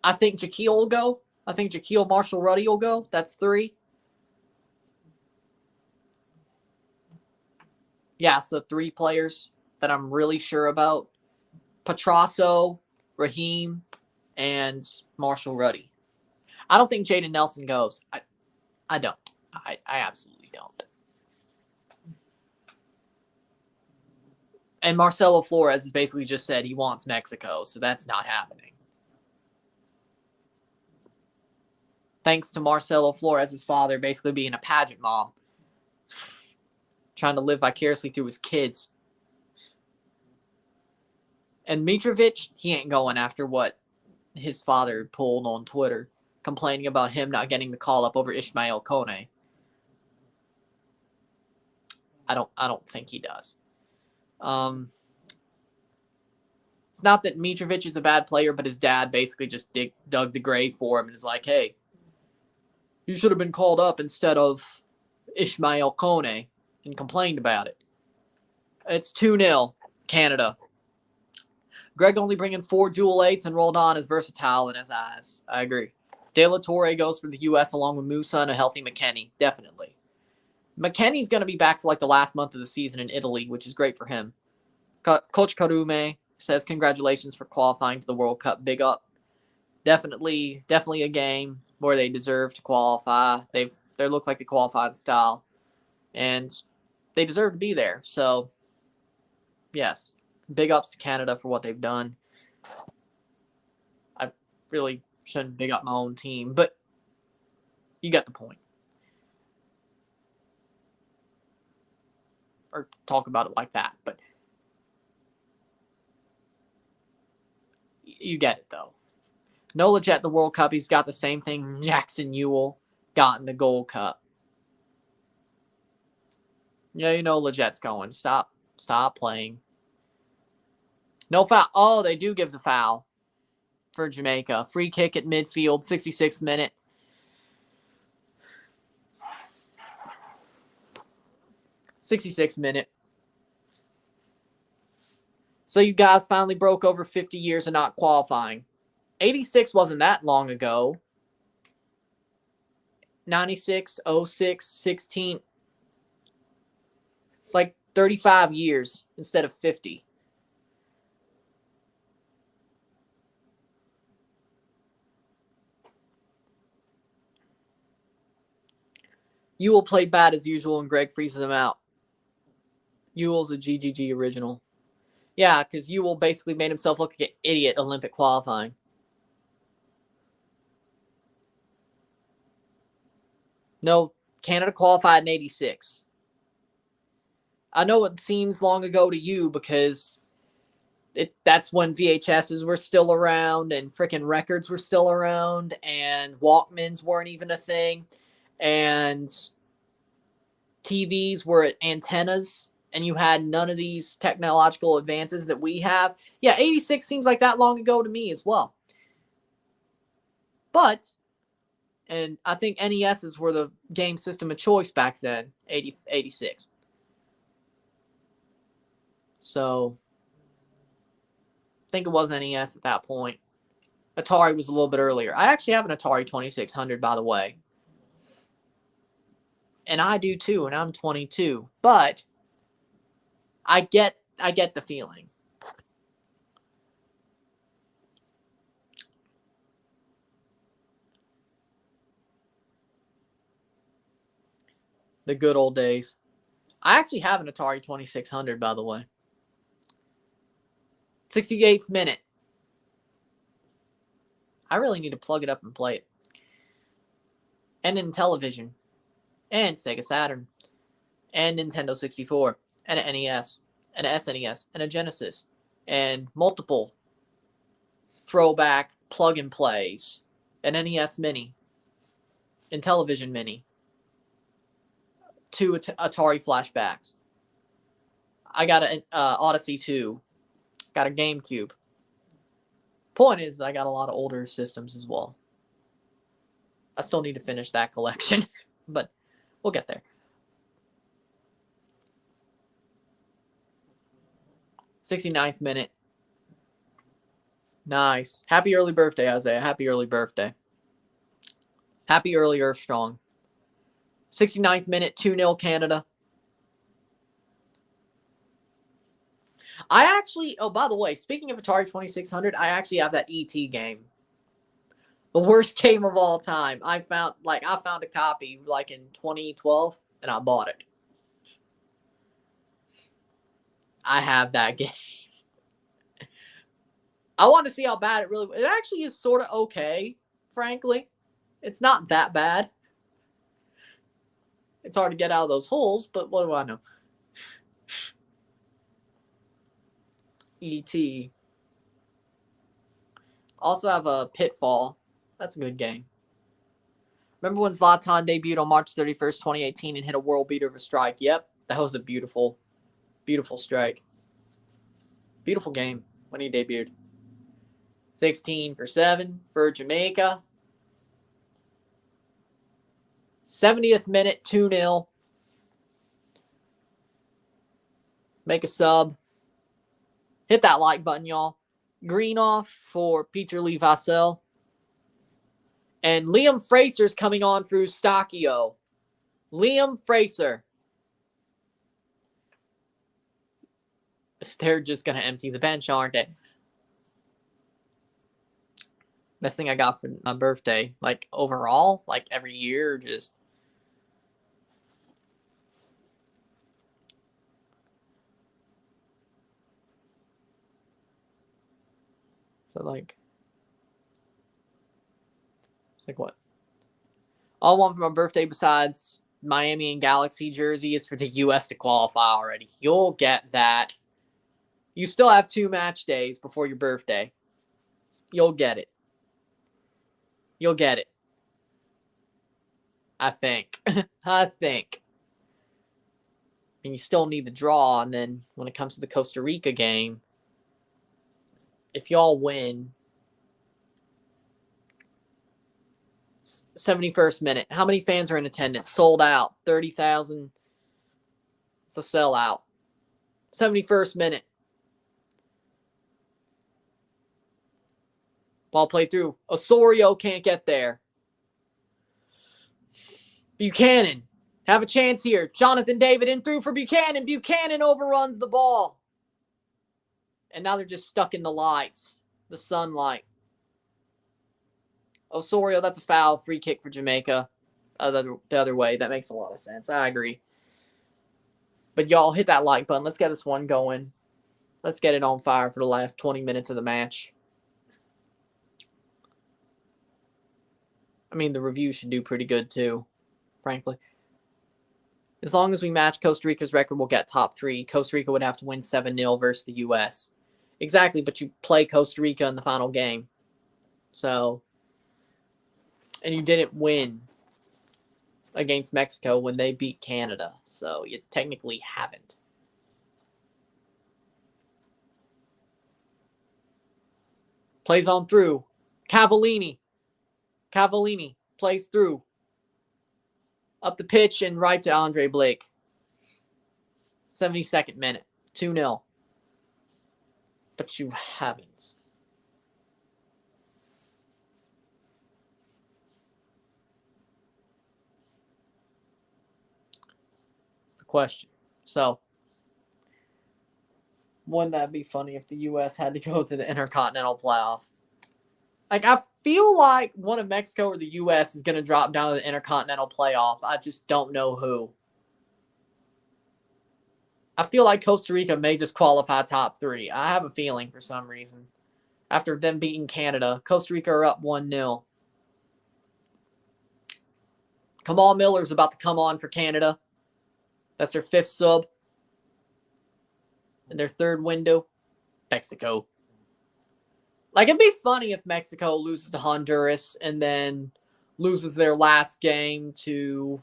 I think Jaquil will go. I think Jaquil Marshall-Ruddy will go. That's 3. Yeah, so 3 players that I'm really sure about. Petrasso, Raheem, and Marshall-Ruddy. I don't think Jaden Nelson goes. I don't. I absolutely don't. And Marcelo Flores has basically just said he wants Mexico, so that's not happening. Thanks to Marcelo Flores' father basically being a pageant mom. Trying to live vicariously through his kids. And Mitrovic, he ain't going after what his father pulled on Twitter, complaining about him not getting the call up over Ismael Kone. I don't think he does. It's not that Mitrovic is a bad player, but his dad basically just dug the grave for him and is like, hey, you should have been called up instead of Ismael Kone, and complained about it. It's 2-0, Canada. Greg only bringing 4 dual 8s and Roldan is versatile in his eyes. I agree. De La Torre goes for the U.S. along with Musa and a healthy McKennie. Definitely. McKennie's going to be back for like the last month of the season in Italy, which is great for him. Coach Karume says congratulations for qualifying to the World Cup. Big up. Definitely a game where they deserve to qualify. They look like they qualify in style. And they deserve to be there. So, yes. Big ups to Canada for what they've done. I really shouldn't big up my own team, but you get the point. Or talk about it like that, but you get it, though. No Leggett the World Cup. He's got the same thing Jackson Ewell got in the Gold Cup. Yeah, you know Leggett's going. Stop playing. No foul. Oh, they do give the foul for Jamaica. Free kick at midfield, 66th minute. So you guys finally broke over 50 years of not qualifying. 86 wasn't that long ago. 96, 06, 16. Like 35 years instead of 50. Ewell played bad as usual and Greg freezes him out. Ewell's a GGG original. Yeah, because Ewell basically made himself look like an idiot Olympic qualifying. No, Canada qualified in 86. I know it seems long ago to you because that's when VHSs were still around and freaking records were still around and Walkmans weren't even a thing and TVs were antennas and you had none of these technological advances that we have. Yeah, 86 seems like that long ago to me as well. But, and I think NESs were the game system of choice back then, 86. So, I think it was NES at that point. Atari was a little bit earlier. I actually have an Atari 2600, by the way. And I do too, and I'm 22. But I get the feeling. The good old days. I actually have an Atari 2600, by the way. 68th minute. I really need to plug it up and play it. And in television. And Sega Saturn. And Nintendo 64. And an NES. And an SNES. And a Genesis. And multiple throwback plug and plays. An NES Mini. And Television Mini. 2 Atari flashbacks. I got an Odyssey 2. Got a GameCube. Point is, I got a lot of older systems as well. I still need to finish that collection, but we'll get there. 69th minute. Nice. Happy early birthday, Isaiah. Happy early birthday. Happy early Earth Strong. 69th minute, 2-0 Canada. I actually, oh, by the way, speaking of Atari 2600, I actually have that ET game. The worst game of all time. I found a copy like in 2012 and I bought it. I have that game. I want to see how bad it actually is sort of okay, frankly. It's not that bad. It's hard to get out of those holes, but what do I know? E.T. Also have a Pitfall. That's a good game. Remember when Zlatan debuted on March 31st, 2018 and hit a world beater of a strike? Yep, that was a beautiful, beautiful strike. Beautiful game when he debuted. 16 for 7 for Jamaica. 70th minute, 2-0. Make a sub. Hit that like button, y'all. Green off for Peter Lee Vassell. And Liam Fraser's coming on for Eustachio. Liam Fraser. They're just going to empty the bench, aren't they? Best thing I got for my birthday. Like, overall, like, every year, just... So, like... It's like, what? All I want for my birthday besides Miami and Galaxy jersey is for the U.S. to qualify already. You'll get that. You still have 2 match days before your birthday. You'll get it. You'll get it. I think. I think. And you still need the draw. And then when it comes to the Costa Rica game, if y'all win, 71st minute. How many fans are in attendance? Sold out. 30,000. It's a sellout. 71st minute. Ball played through. Osorio can't get there. Buchanan. Have a chance here. Jonathan David in through for Buchanan. Buchanan overruns the ball. And now they're just stuck in the lights. The sunlight. Osorio, that's a foul. Free kick for Jamaica. The other way. That makes a lot of sense. I agree. But y'all hit that like button. Let's get this one going. Let's get it on fire for the last 20 minutes of the match. I mean, the review should do pretty good too, frankly. As long as we match Costa Rica's record, we'll get top 3. Costa Rica would have to win 7-0 versus the U.S. Exactly, but you play Costa Rica in the final game. So, and you didn't win against Mexico when they beat Canada. So, you technically haven't. Plays on through. Cavallini plays through. Up the pitch and right to Andre Blake. 72nd minute. 2-0. But you haven't. That's the question. So, wouldn't that be funny if the U.S. had to go to the Intercontinental Playoff? Like, I feel like one of Mexico or the U.S. is going to drop down to the Intercontinental Playoff. I just don't know who. I feel like Costa Rica may just qualify top 3. I have a feeling for some reason. After them beating Canada, Costa Rica are up 1-0. Kamal Miller's about to come on for Canada. That's their 5th sub. And their 3rd window, Mexico. Like, it'd be funny if Mexico loses to Honduras and then loses their last game to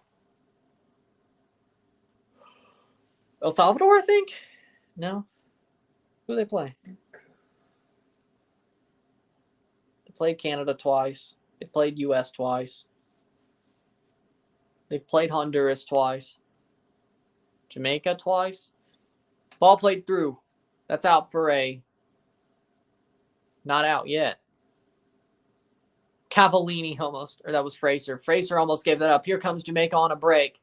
El Salvador, I think? No? Who do they play? They played Canada twice. They played U.S. twice. They've played Honduras twice. Jamaica twice. Ball played through. That's out for a... Not out yet. Cavallini almost. Or that was Fraser. Fraser almost gave that up. Here comes Jamaica on a break.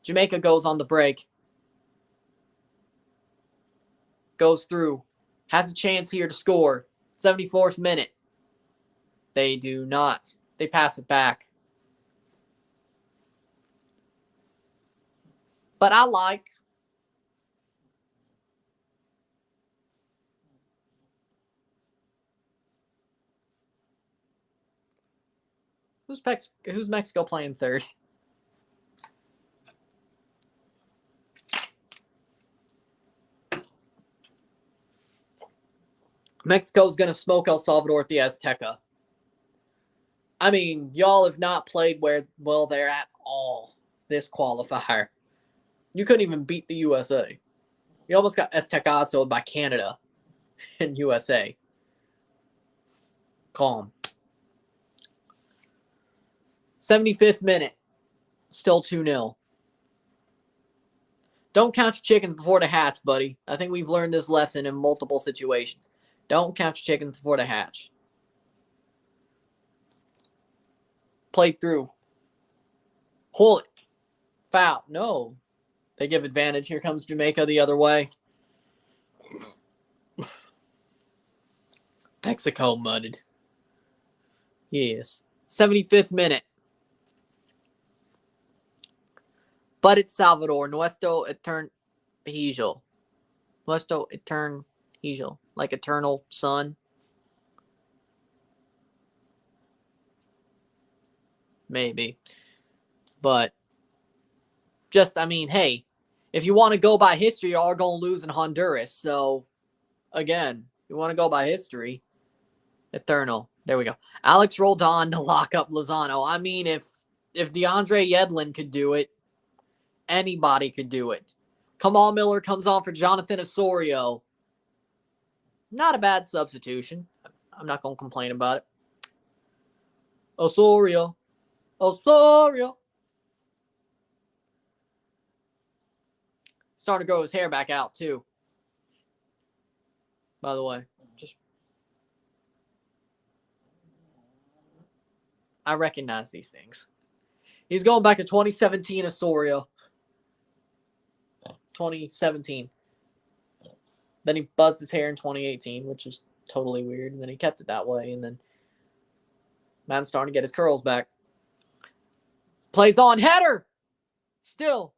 Jamaica goes on the break. Goes through. Has a chance here to score. 74th minute. They do not. They pass it back. But I like... Who's Mexico playing third? Mexico's going to smoke El Salvador at the Azteca. I mean, y'all have not played well there at all this qualifier. You couldn't even beat the USA. You almost got Aztecasoed by Canada and USA. Calm. 75th minute. Still 2-0. Don't count your chickens before they hatch, buddy. I think we've learned this lesson in multiple situations. Don't count your chickens before they hatch. Played through. Hold it. Foul. No. They give advantage. Here comes Jamaica the other way. Mexico mudded. Yes. 75th minute. But it's Salvador. Nuestro Eternal. Nuestro Eternal. Like eternal sun. Maybe. But just, I mean, hey, if you want to go by history, y'all are going to lose in Honduras. So, again, you want to go by history. Eternal. There we go. Alex Roldan to lock up Lozano. I mean, if DeAndre Yedlin could do it, anybody could do it. Kamal Miller comes on for Jonathan Osorio. Not a bad substitution. I'm not going to complain about it. Osorio. Starting to grow his hair back out, too. By the way. I recognize these things. He's going back to 2017 Osorio. 2017. Then he buzzed his hair in 2018, which is totally weird. And then he kept it that way. And then man's starting to get his curls back. Plays on. Header! Still.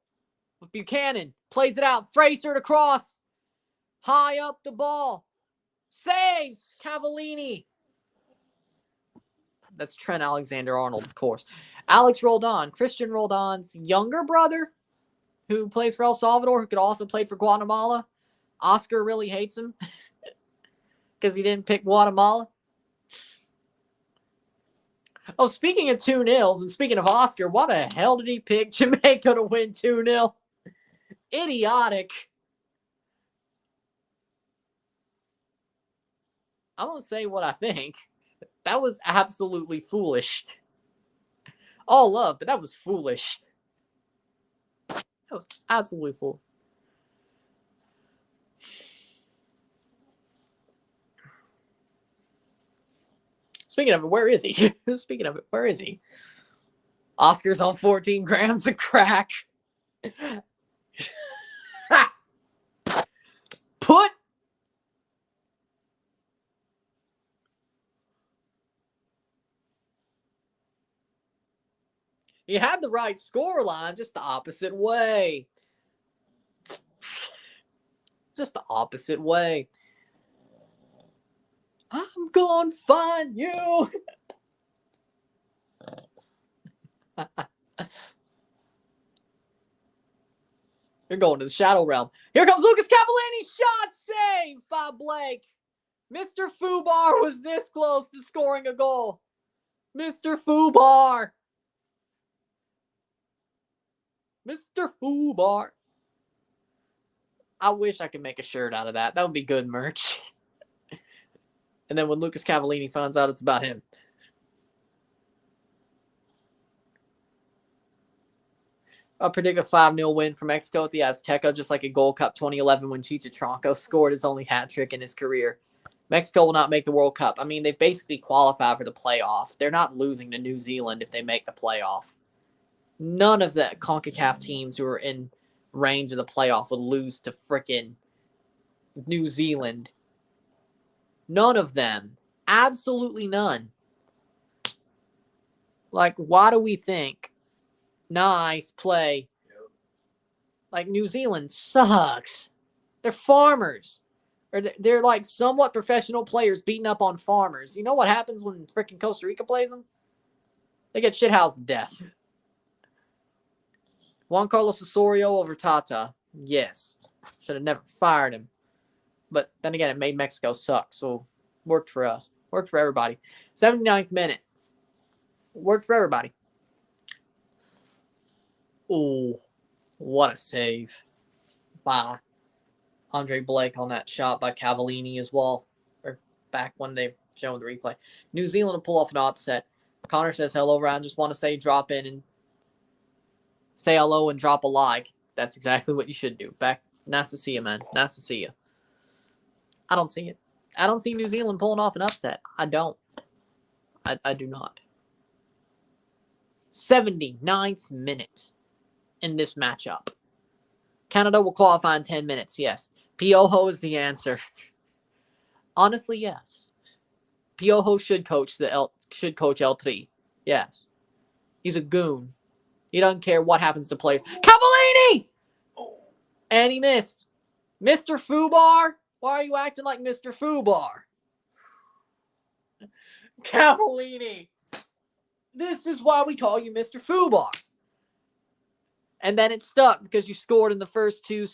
With Buchanan. Plays it out. Fraser to cross. High up the ball. Saves! Cavallini. That's Trent Alexander-Arnold, of course. Alex Roldan. Christian Roldan's younger brother, who plays for El Salvador, who could also play for Guatemala. Oscar really hates him because he didn't pick Guatemala. Oh, speaking of 2-0s, and speaking of Oscar, what the hell did he pick Jamaica to win 2-0? Idiotic. I'm going to say what I think. That was absolutely foolish. All love, but that was foolish. That was absolutely foolish. Speaking of it, where is he? Speaking of it, where is he? Oscar's on 14 grams of crack. Put. He had the right score line, just the opposite way. Just the opposite way. I'm gonna find you. You're going to the Shadow Realm. Here comes Lucas Cavallini. Shot saved by Blake. Mr. Fubar was this close to scoring a goal. Mr. Fubar. Mr. Fubar. I wish I could make a shirt out of that. That would be good merch. And then when Lucas Cavallini finds out it's about him. I predict a 5-0 win for Mexico at the Azteca, just like a Gold Cup 2011 when Chicharito scored his only hat trick in his career. Mexico will not make the World Cup. I mean, they basically qualify for the playoff. They're not losing to New Zealand if they make the playoff. None of the CONCACAF teams who are in range of the playoff would lose to frickin' New Zealand. None of them. Absolutely none. Like, why do we think nice play? Like, New Zealand sucks. They're farmers. Or they're like somewhat professional players beating up on farmers. You know what happens when freaking Costa Rica plays them? They get shithoused to death. Juan Carlos Osorio over Tata. Yes. Should have never fired him. But then again, it made Mexico suck. So, worked for us. Worked for everybody. 79th minute. Worked for everybody. Oh, what a save by Andre Blake on that shot by Cavallini as well. Or back when they showed the replay. New Zealand will pull off an upset. Connor says, hello, Ryan. Just want to say drop in and say hello and drop a like. That's exactly what you should do. Back. Nice to see you, man. Nice to see you. I don't see it. I don't see New Zealand pulling off an upset. I don't. I do not. 79th minute in this matchup. Canada will qualify in 10 minutes, yes. Piojo is the answer. Honestly, yes. Piojo should coach L3. Yes. He's a goon. He doesn't care what happens to players. Cavallini! And he missed. Mr. Fubar? Why are you acting like Mr. Fubar? Cavallini. This is why we call you Mr. Fubar. And then it stuck because you scored in the first two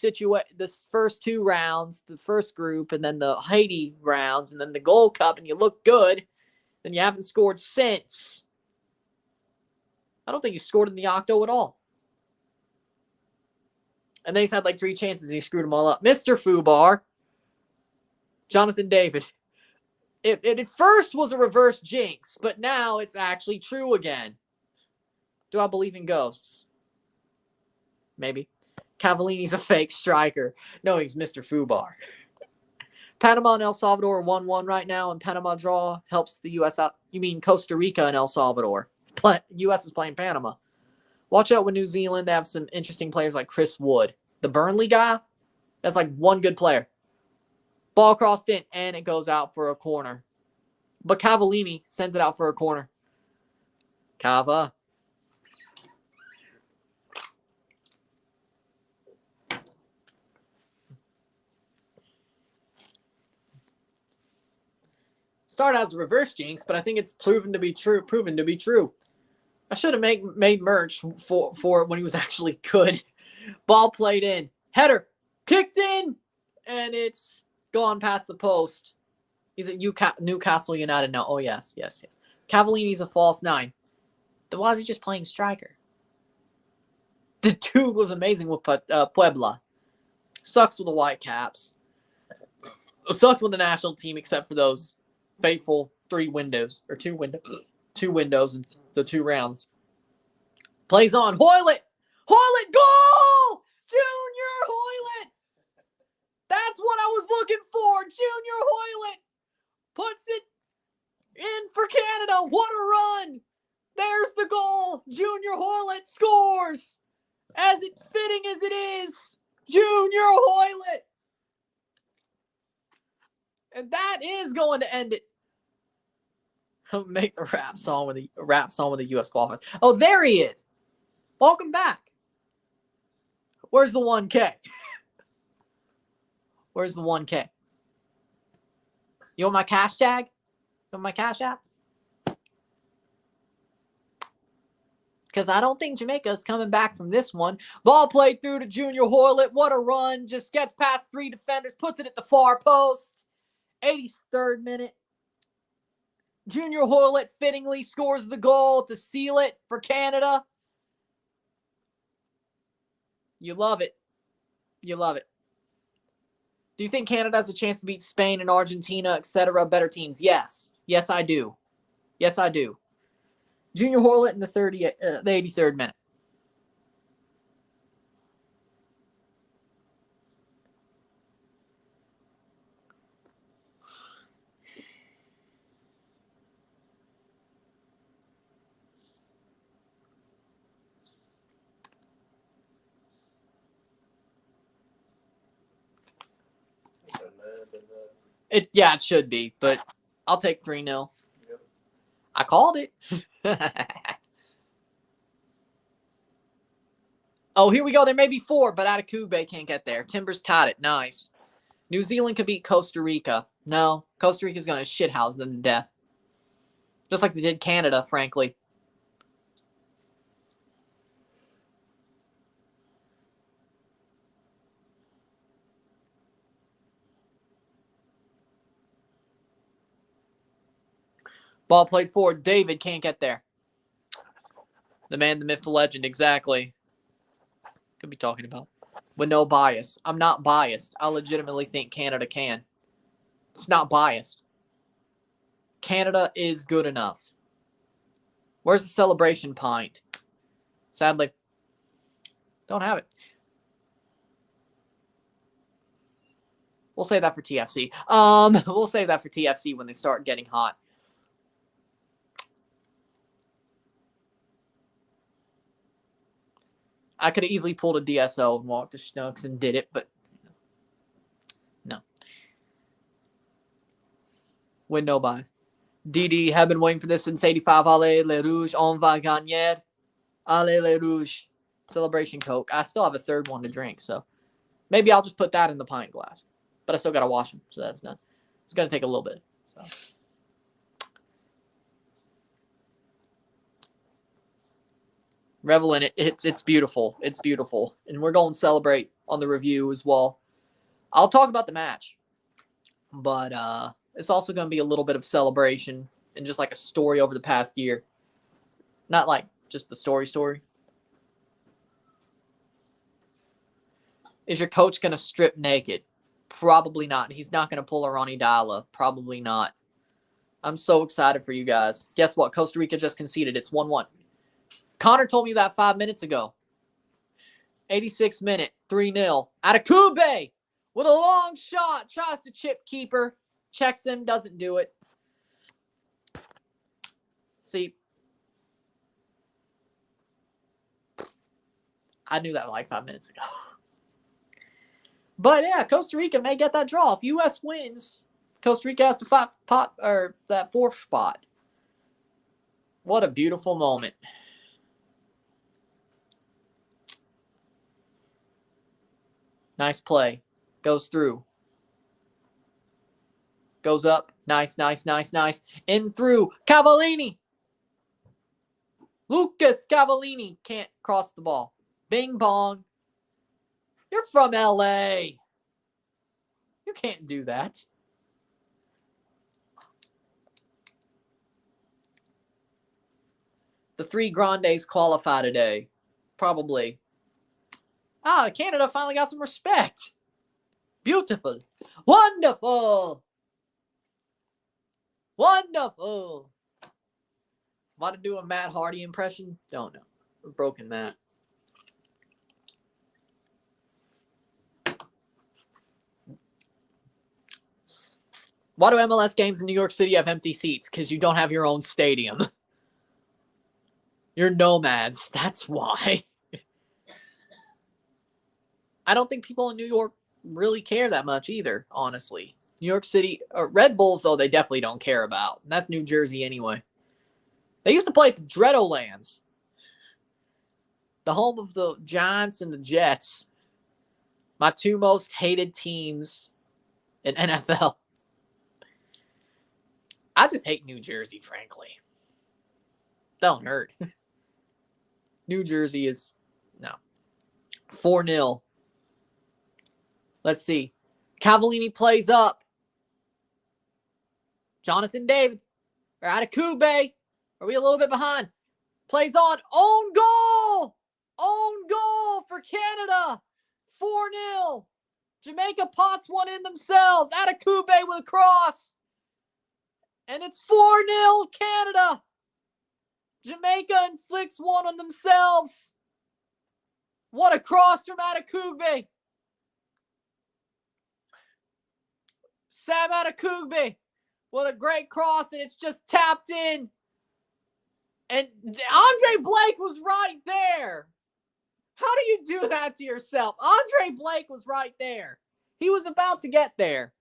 rounds, the first group, and then the Haiti rounds, and then the Gold Cup, and you look good. Then you haven't scored since. I don't think you scored in the Octo at all. And then he's had like 3 chances and he screwed them all up. Mr. Fubar. Jonathan David. It at first was a reverse jinx, but now it's actually true again. Do I believe in ghosts? Maybe. Cavallini's a fake striker. No, he's Mr. Fubar. Panama and El Salvador are 1-1 right now, and Panama draw helps the U.S. out. You mean Costa Rica and El Salvador. U.S. is playing Panama. Watch out with New Zealand. They have some interesting players like Chris Wood. The Burnley guy, that's like one good player. Ball crossed in, and it goes out for a corner. But Cavallini sends it out for a corner. Cava. Started as a reverse jinx, but I think it's proven to be true. I should have made merch for it when he was actually good. Ball played in. Header. Kicked in. And it's gone past the post. He's at Newcastle United now. Oh, yes. Cavallini's a false 9. Why is he just playing striker? The dude was amazing with Puebla. Sucks with the Whitecaps. Sucks with the national team except for those fateful 2 windows in the 2 rounds. Plays on. Hoylett! Goal! Junior Hoylett! That's what I was looking for. Junior Hoylett puts it in for Canada. What a run! There's the goal. Junior Hoylett scores. As fitting as it is. Junior Hoylett. And that is going to end it. Make the rap song with the U.S. qualifiers. Oh, there he is. Welcome back. Where's the 1K? Where's the 1K? You want my cash tag? You want my cash app? Because I don't think Jamaica is coming back from this one. Ball played through to Junior Hoylett. What a run. Just gets past 3 defenders. Puts it at the far post. 83rd minute. Junior Hoylett fittingly scores the goal to seal it for Canada. You love it. You love it. Do you think Canada has a chance to beat Spain and Argentina, etc., better teams? Yes. Yes, I do. Yes, I do. Junior Hoylett in the 83rd minute. It should be, but I'll take 3-0. Yep. I called it. Oh, here we go. There may be 4, but Atakube can't get there. Timbers tied it. Nice. New Zealand could beat Costa Rica. No, Costa Rica's going to shithouse them to death. Just like they did Canada, frankly. Ball played forward. David can't get there. The man, the myth, the legend. Exactly. Could be talking about. With no bias. I'm not biased. I legitimately think Canada can. It's not biased. Canada is good enough. Where's the celebration pint? Sadly, don't have it. We'll save that for TFC. We'll save that for TFC when they start getting hot. I could have easily pulled a DSO and walked to Schnucks and did it, but no. With no bias. DD have been waiting for this since 85. Allez les rouges, on va gagner. Allez les rouges. Celebration Coke. I still have a third one to drink, so maybe I'll just put that in the pint glass. But I still got to wash them, so that's not. It's going to take a little bit. So. Revel in it. It's beautiful. It's beautiful. And we're going to celebrate on the review as well. I'll talk about the match. But it's also going to be a little bit of celebration and just like a story over the past year. Not like just the story. Is your coach going to strip naked? Probably not. He's not going to pull a Ronnie Dalla. Probably not. I'm so excited for you guys. Guess what? Costa Rica just conceded. It's 1-1. Connor told me that 5 minutes ago. 86th minute, 3-0. Atakube with a long shot. Tries to chip keeper. Checks him, doesn't do it. See, I knew that like 5 minutes ago. But yeah, Costa Rica may get that draw. If U.S. wins, Costa Rica has to fight that 4th spot. What a beautiful moment. Nice play. Goes through. Goes up. Nice. In through. Cavallini. Lucas Cavallini can't cross the ball. Bing bong. You're from L.A. You can't do that. The 3 Grandes qualify today. Probably. Canada finally got some respect. Beautiful. Wonderful. Wonderful. Want to do a Matt Hardy impression? Don't know. We're broken Matt. Why do MLS games in New York City have empty seats? Because you don't have your own stadium. You're nomads. That's why. I don't think people in New York really care that much either, honestly. New York City, Red Bulls, though, they definitely don't care about. That's New Jersey anyway. They used to play at the Dreadlands, the home of the Giants and the Jets. My 2 most hated teams in NFL. I just hate New Jersey, frankly. Don't hurt. New Jersey is, no. 4-0. Let's see. Cavallini plays up. Jonathan David. Or Adekugbe. Are we a little bit behind? Plays on. Own goal! Own goal for Canada. 4-0. Jamaica pots one in themselves. Adekugbe with a cross. And it's 4-0 Canada. Jamaica inflicts one on themselves. What a cross from Adekugbe. Sam Adekugbe. What a great cross, and it's just tapped in. And Andre Blake was right there. How do you do that to yourself? Andre Blake was right there. He was about to get there.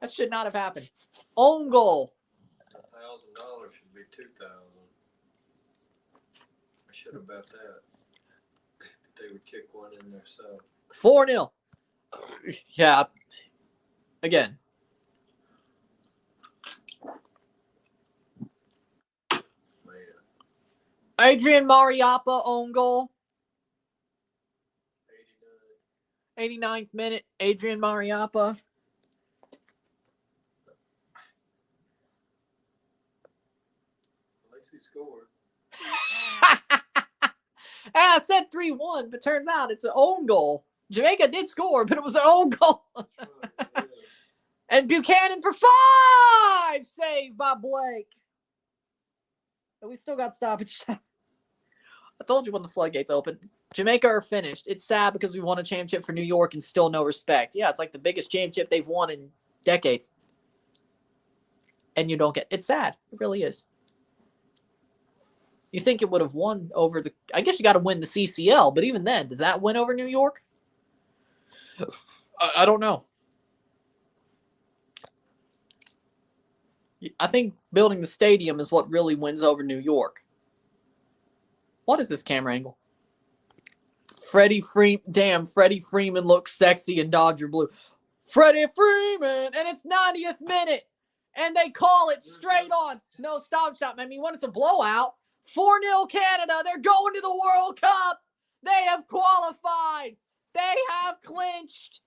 That should not have happened. Own goal. $1,000 should be $2,000. I should have bet that. They would kick one in there, so 4-0. Yeah. Again. man, Adrian Mariappa own goal. 89. 89th minute. Adrian Mariappa. At least he scored. I said 3-1, but turns out it's an own goal. Jamaica did score, but it was their own goal. Right, yeah. And Buchanan for 5! Saved by Blake. But we still got stoppage time. I told you when the floodgates open. Jamaica are finished. It's sad because we won a championship for New York and still no respect. Yeah, it's like the biggest championship they've won in decades. And you don't get... It's sad. It really is. You think it would have won over the... I guess you got to win the CCL, but even then, does that win over New York? I don't know. I think building the stadium is what really wins over New York. What is this camera angle? Freddie Freeman looks sexy in Dodger blue. Freddie Freeman! And it's 90th minute. And they call it straight on. No stop shot. I mean, when it's a blowout, 4-0 Canada. They're going to the World Cup. They have qualified. They have clinched.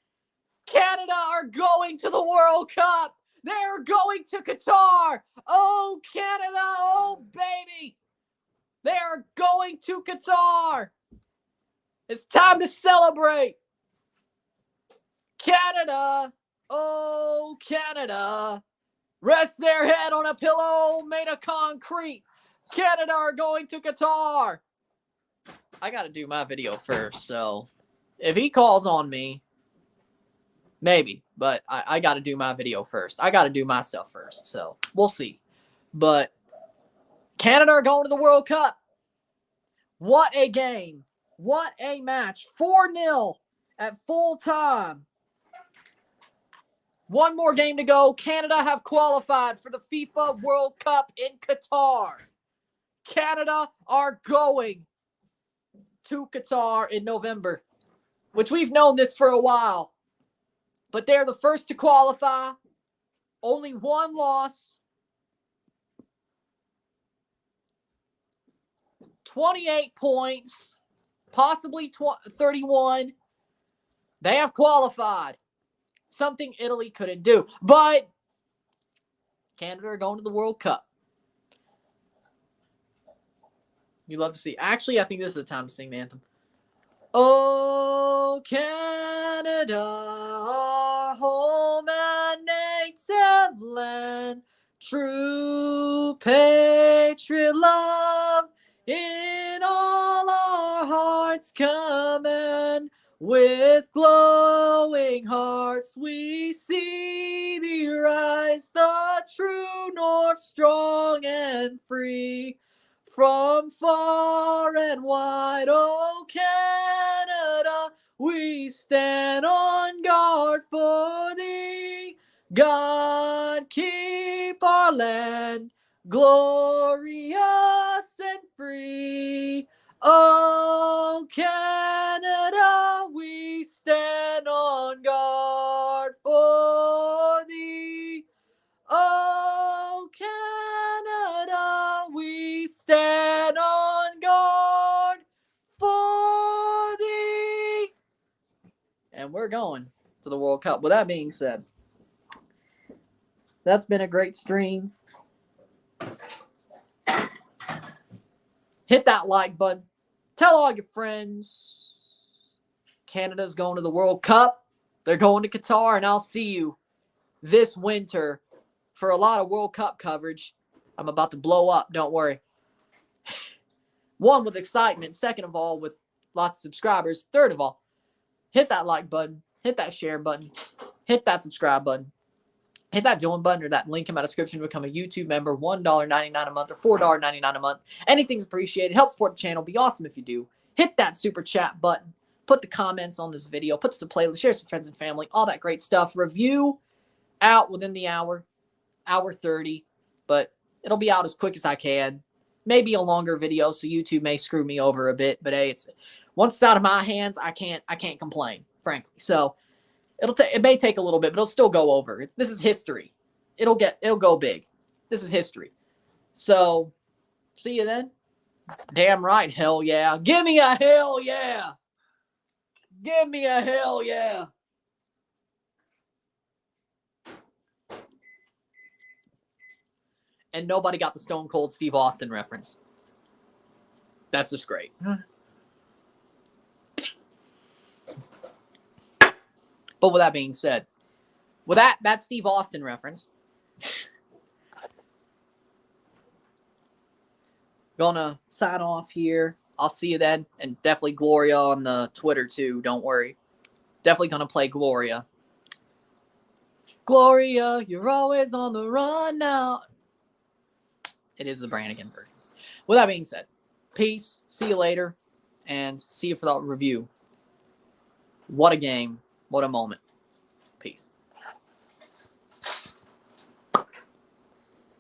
Canada are going to the World Cup. They're going to Qatar. Oh, Canada. Oh, baby. They are going to Qatar. It's time to celebrate. Canada. Oh, Canada. Rest their head on a pillow made of concrete. Canada are going to Qatar. I got to do my video first, so if he calls on me, maybe, but I got to do my video first. I got to do my stuff first, so we'll see. But Canada are going to the World Cup. What a game. What a match. 4-0 at full time. One more game to go. Canada have qualified for the FIFA World Cup in Qatar. Canada are going to Qatar in November, which we've known this for a while. But they're the first to qualify. Only one loss. 28 points. Possibly 31. They have qualified. Something Italy couldn't do. But Canada are going to the World Cup. You love to see. Actually, I think this is the time to sing the anthem. Oh, Canada, our home and native land, true patriot love in all our hearts command. With glowing hearts we see thee rise, the true north strong and free. From far and wide, oh Canada, we stand on guard for thee. God keep our land glorious and free. Oh Canada, we stand on guard for we're going to the World Cup. With that being said, that's been a great stream. Hit that like button. Tell all your friends. Canada's going to the World Cup. They're going to Qatar, and I'll see you this winter for a lot of World Cup coverage. I'm about to blow up. Don't worry. One, with excitement. Second of all, with lots of subscribers. Third of all, hit that like button. Hit that share button. Hit that subscribe button. Hit that join button or that link in my description to become a YouTube member. $1.99 a month or $4.99 a month. Anything's appreciated. Help support the channel. Be awesome if you do. Hit that super chat button. Put the comments on this video. Put some playlist. Share some friends and family. All that great stuff. Review out within the hour. Hour 30. But it'll be out as quick as I can. Maybe a longer video, so YouTube may screw me over a bit. But hey, once it's out of my hands, I can't complain, frankly. So it may take a little bit, but it'll still go over. This is history. It'll go big. This is history. So, see you then. Damn right, hell yeah. Give me a hell yeah. Give me a hell yeah. And nobody got the Stone Cold Steve Austin reference. That's just great. But with that being said, with that Steve Austin reference, gonna sign off here. I'll see you then. And definitely Gloria on the Twitter too. Don't worry. Definitely gonna play Gloria. Gloria, you're always on the run now. It is the Brannigan version. With that being said, peace. See you later. And see you for that review. What a game. What a moment. Peace.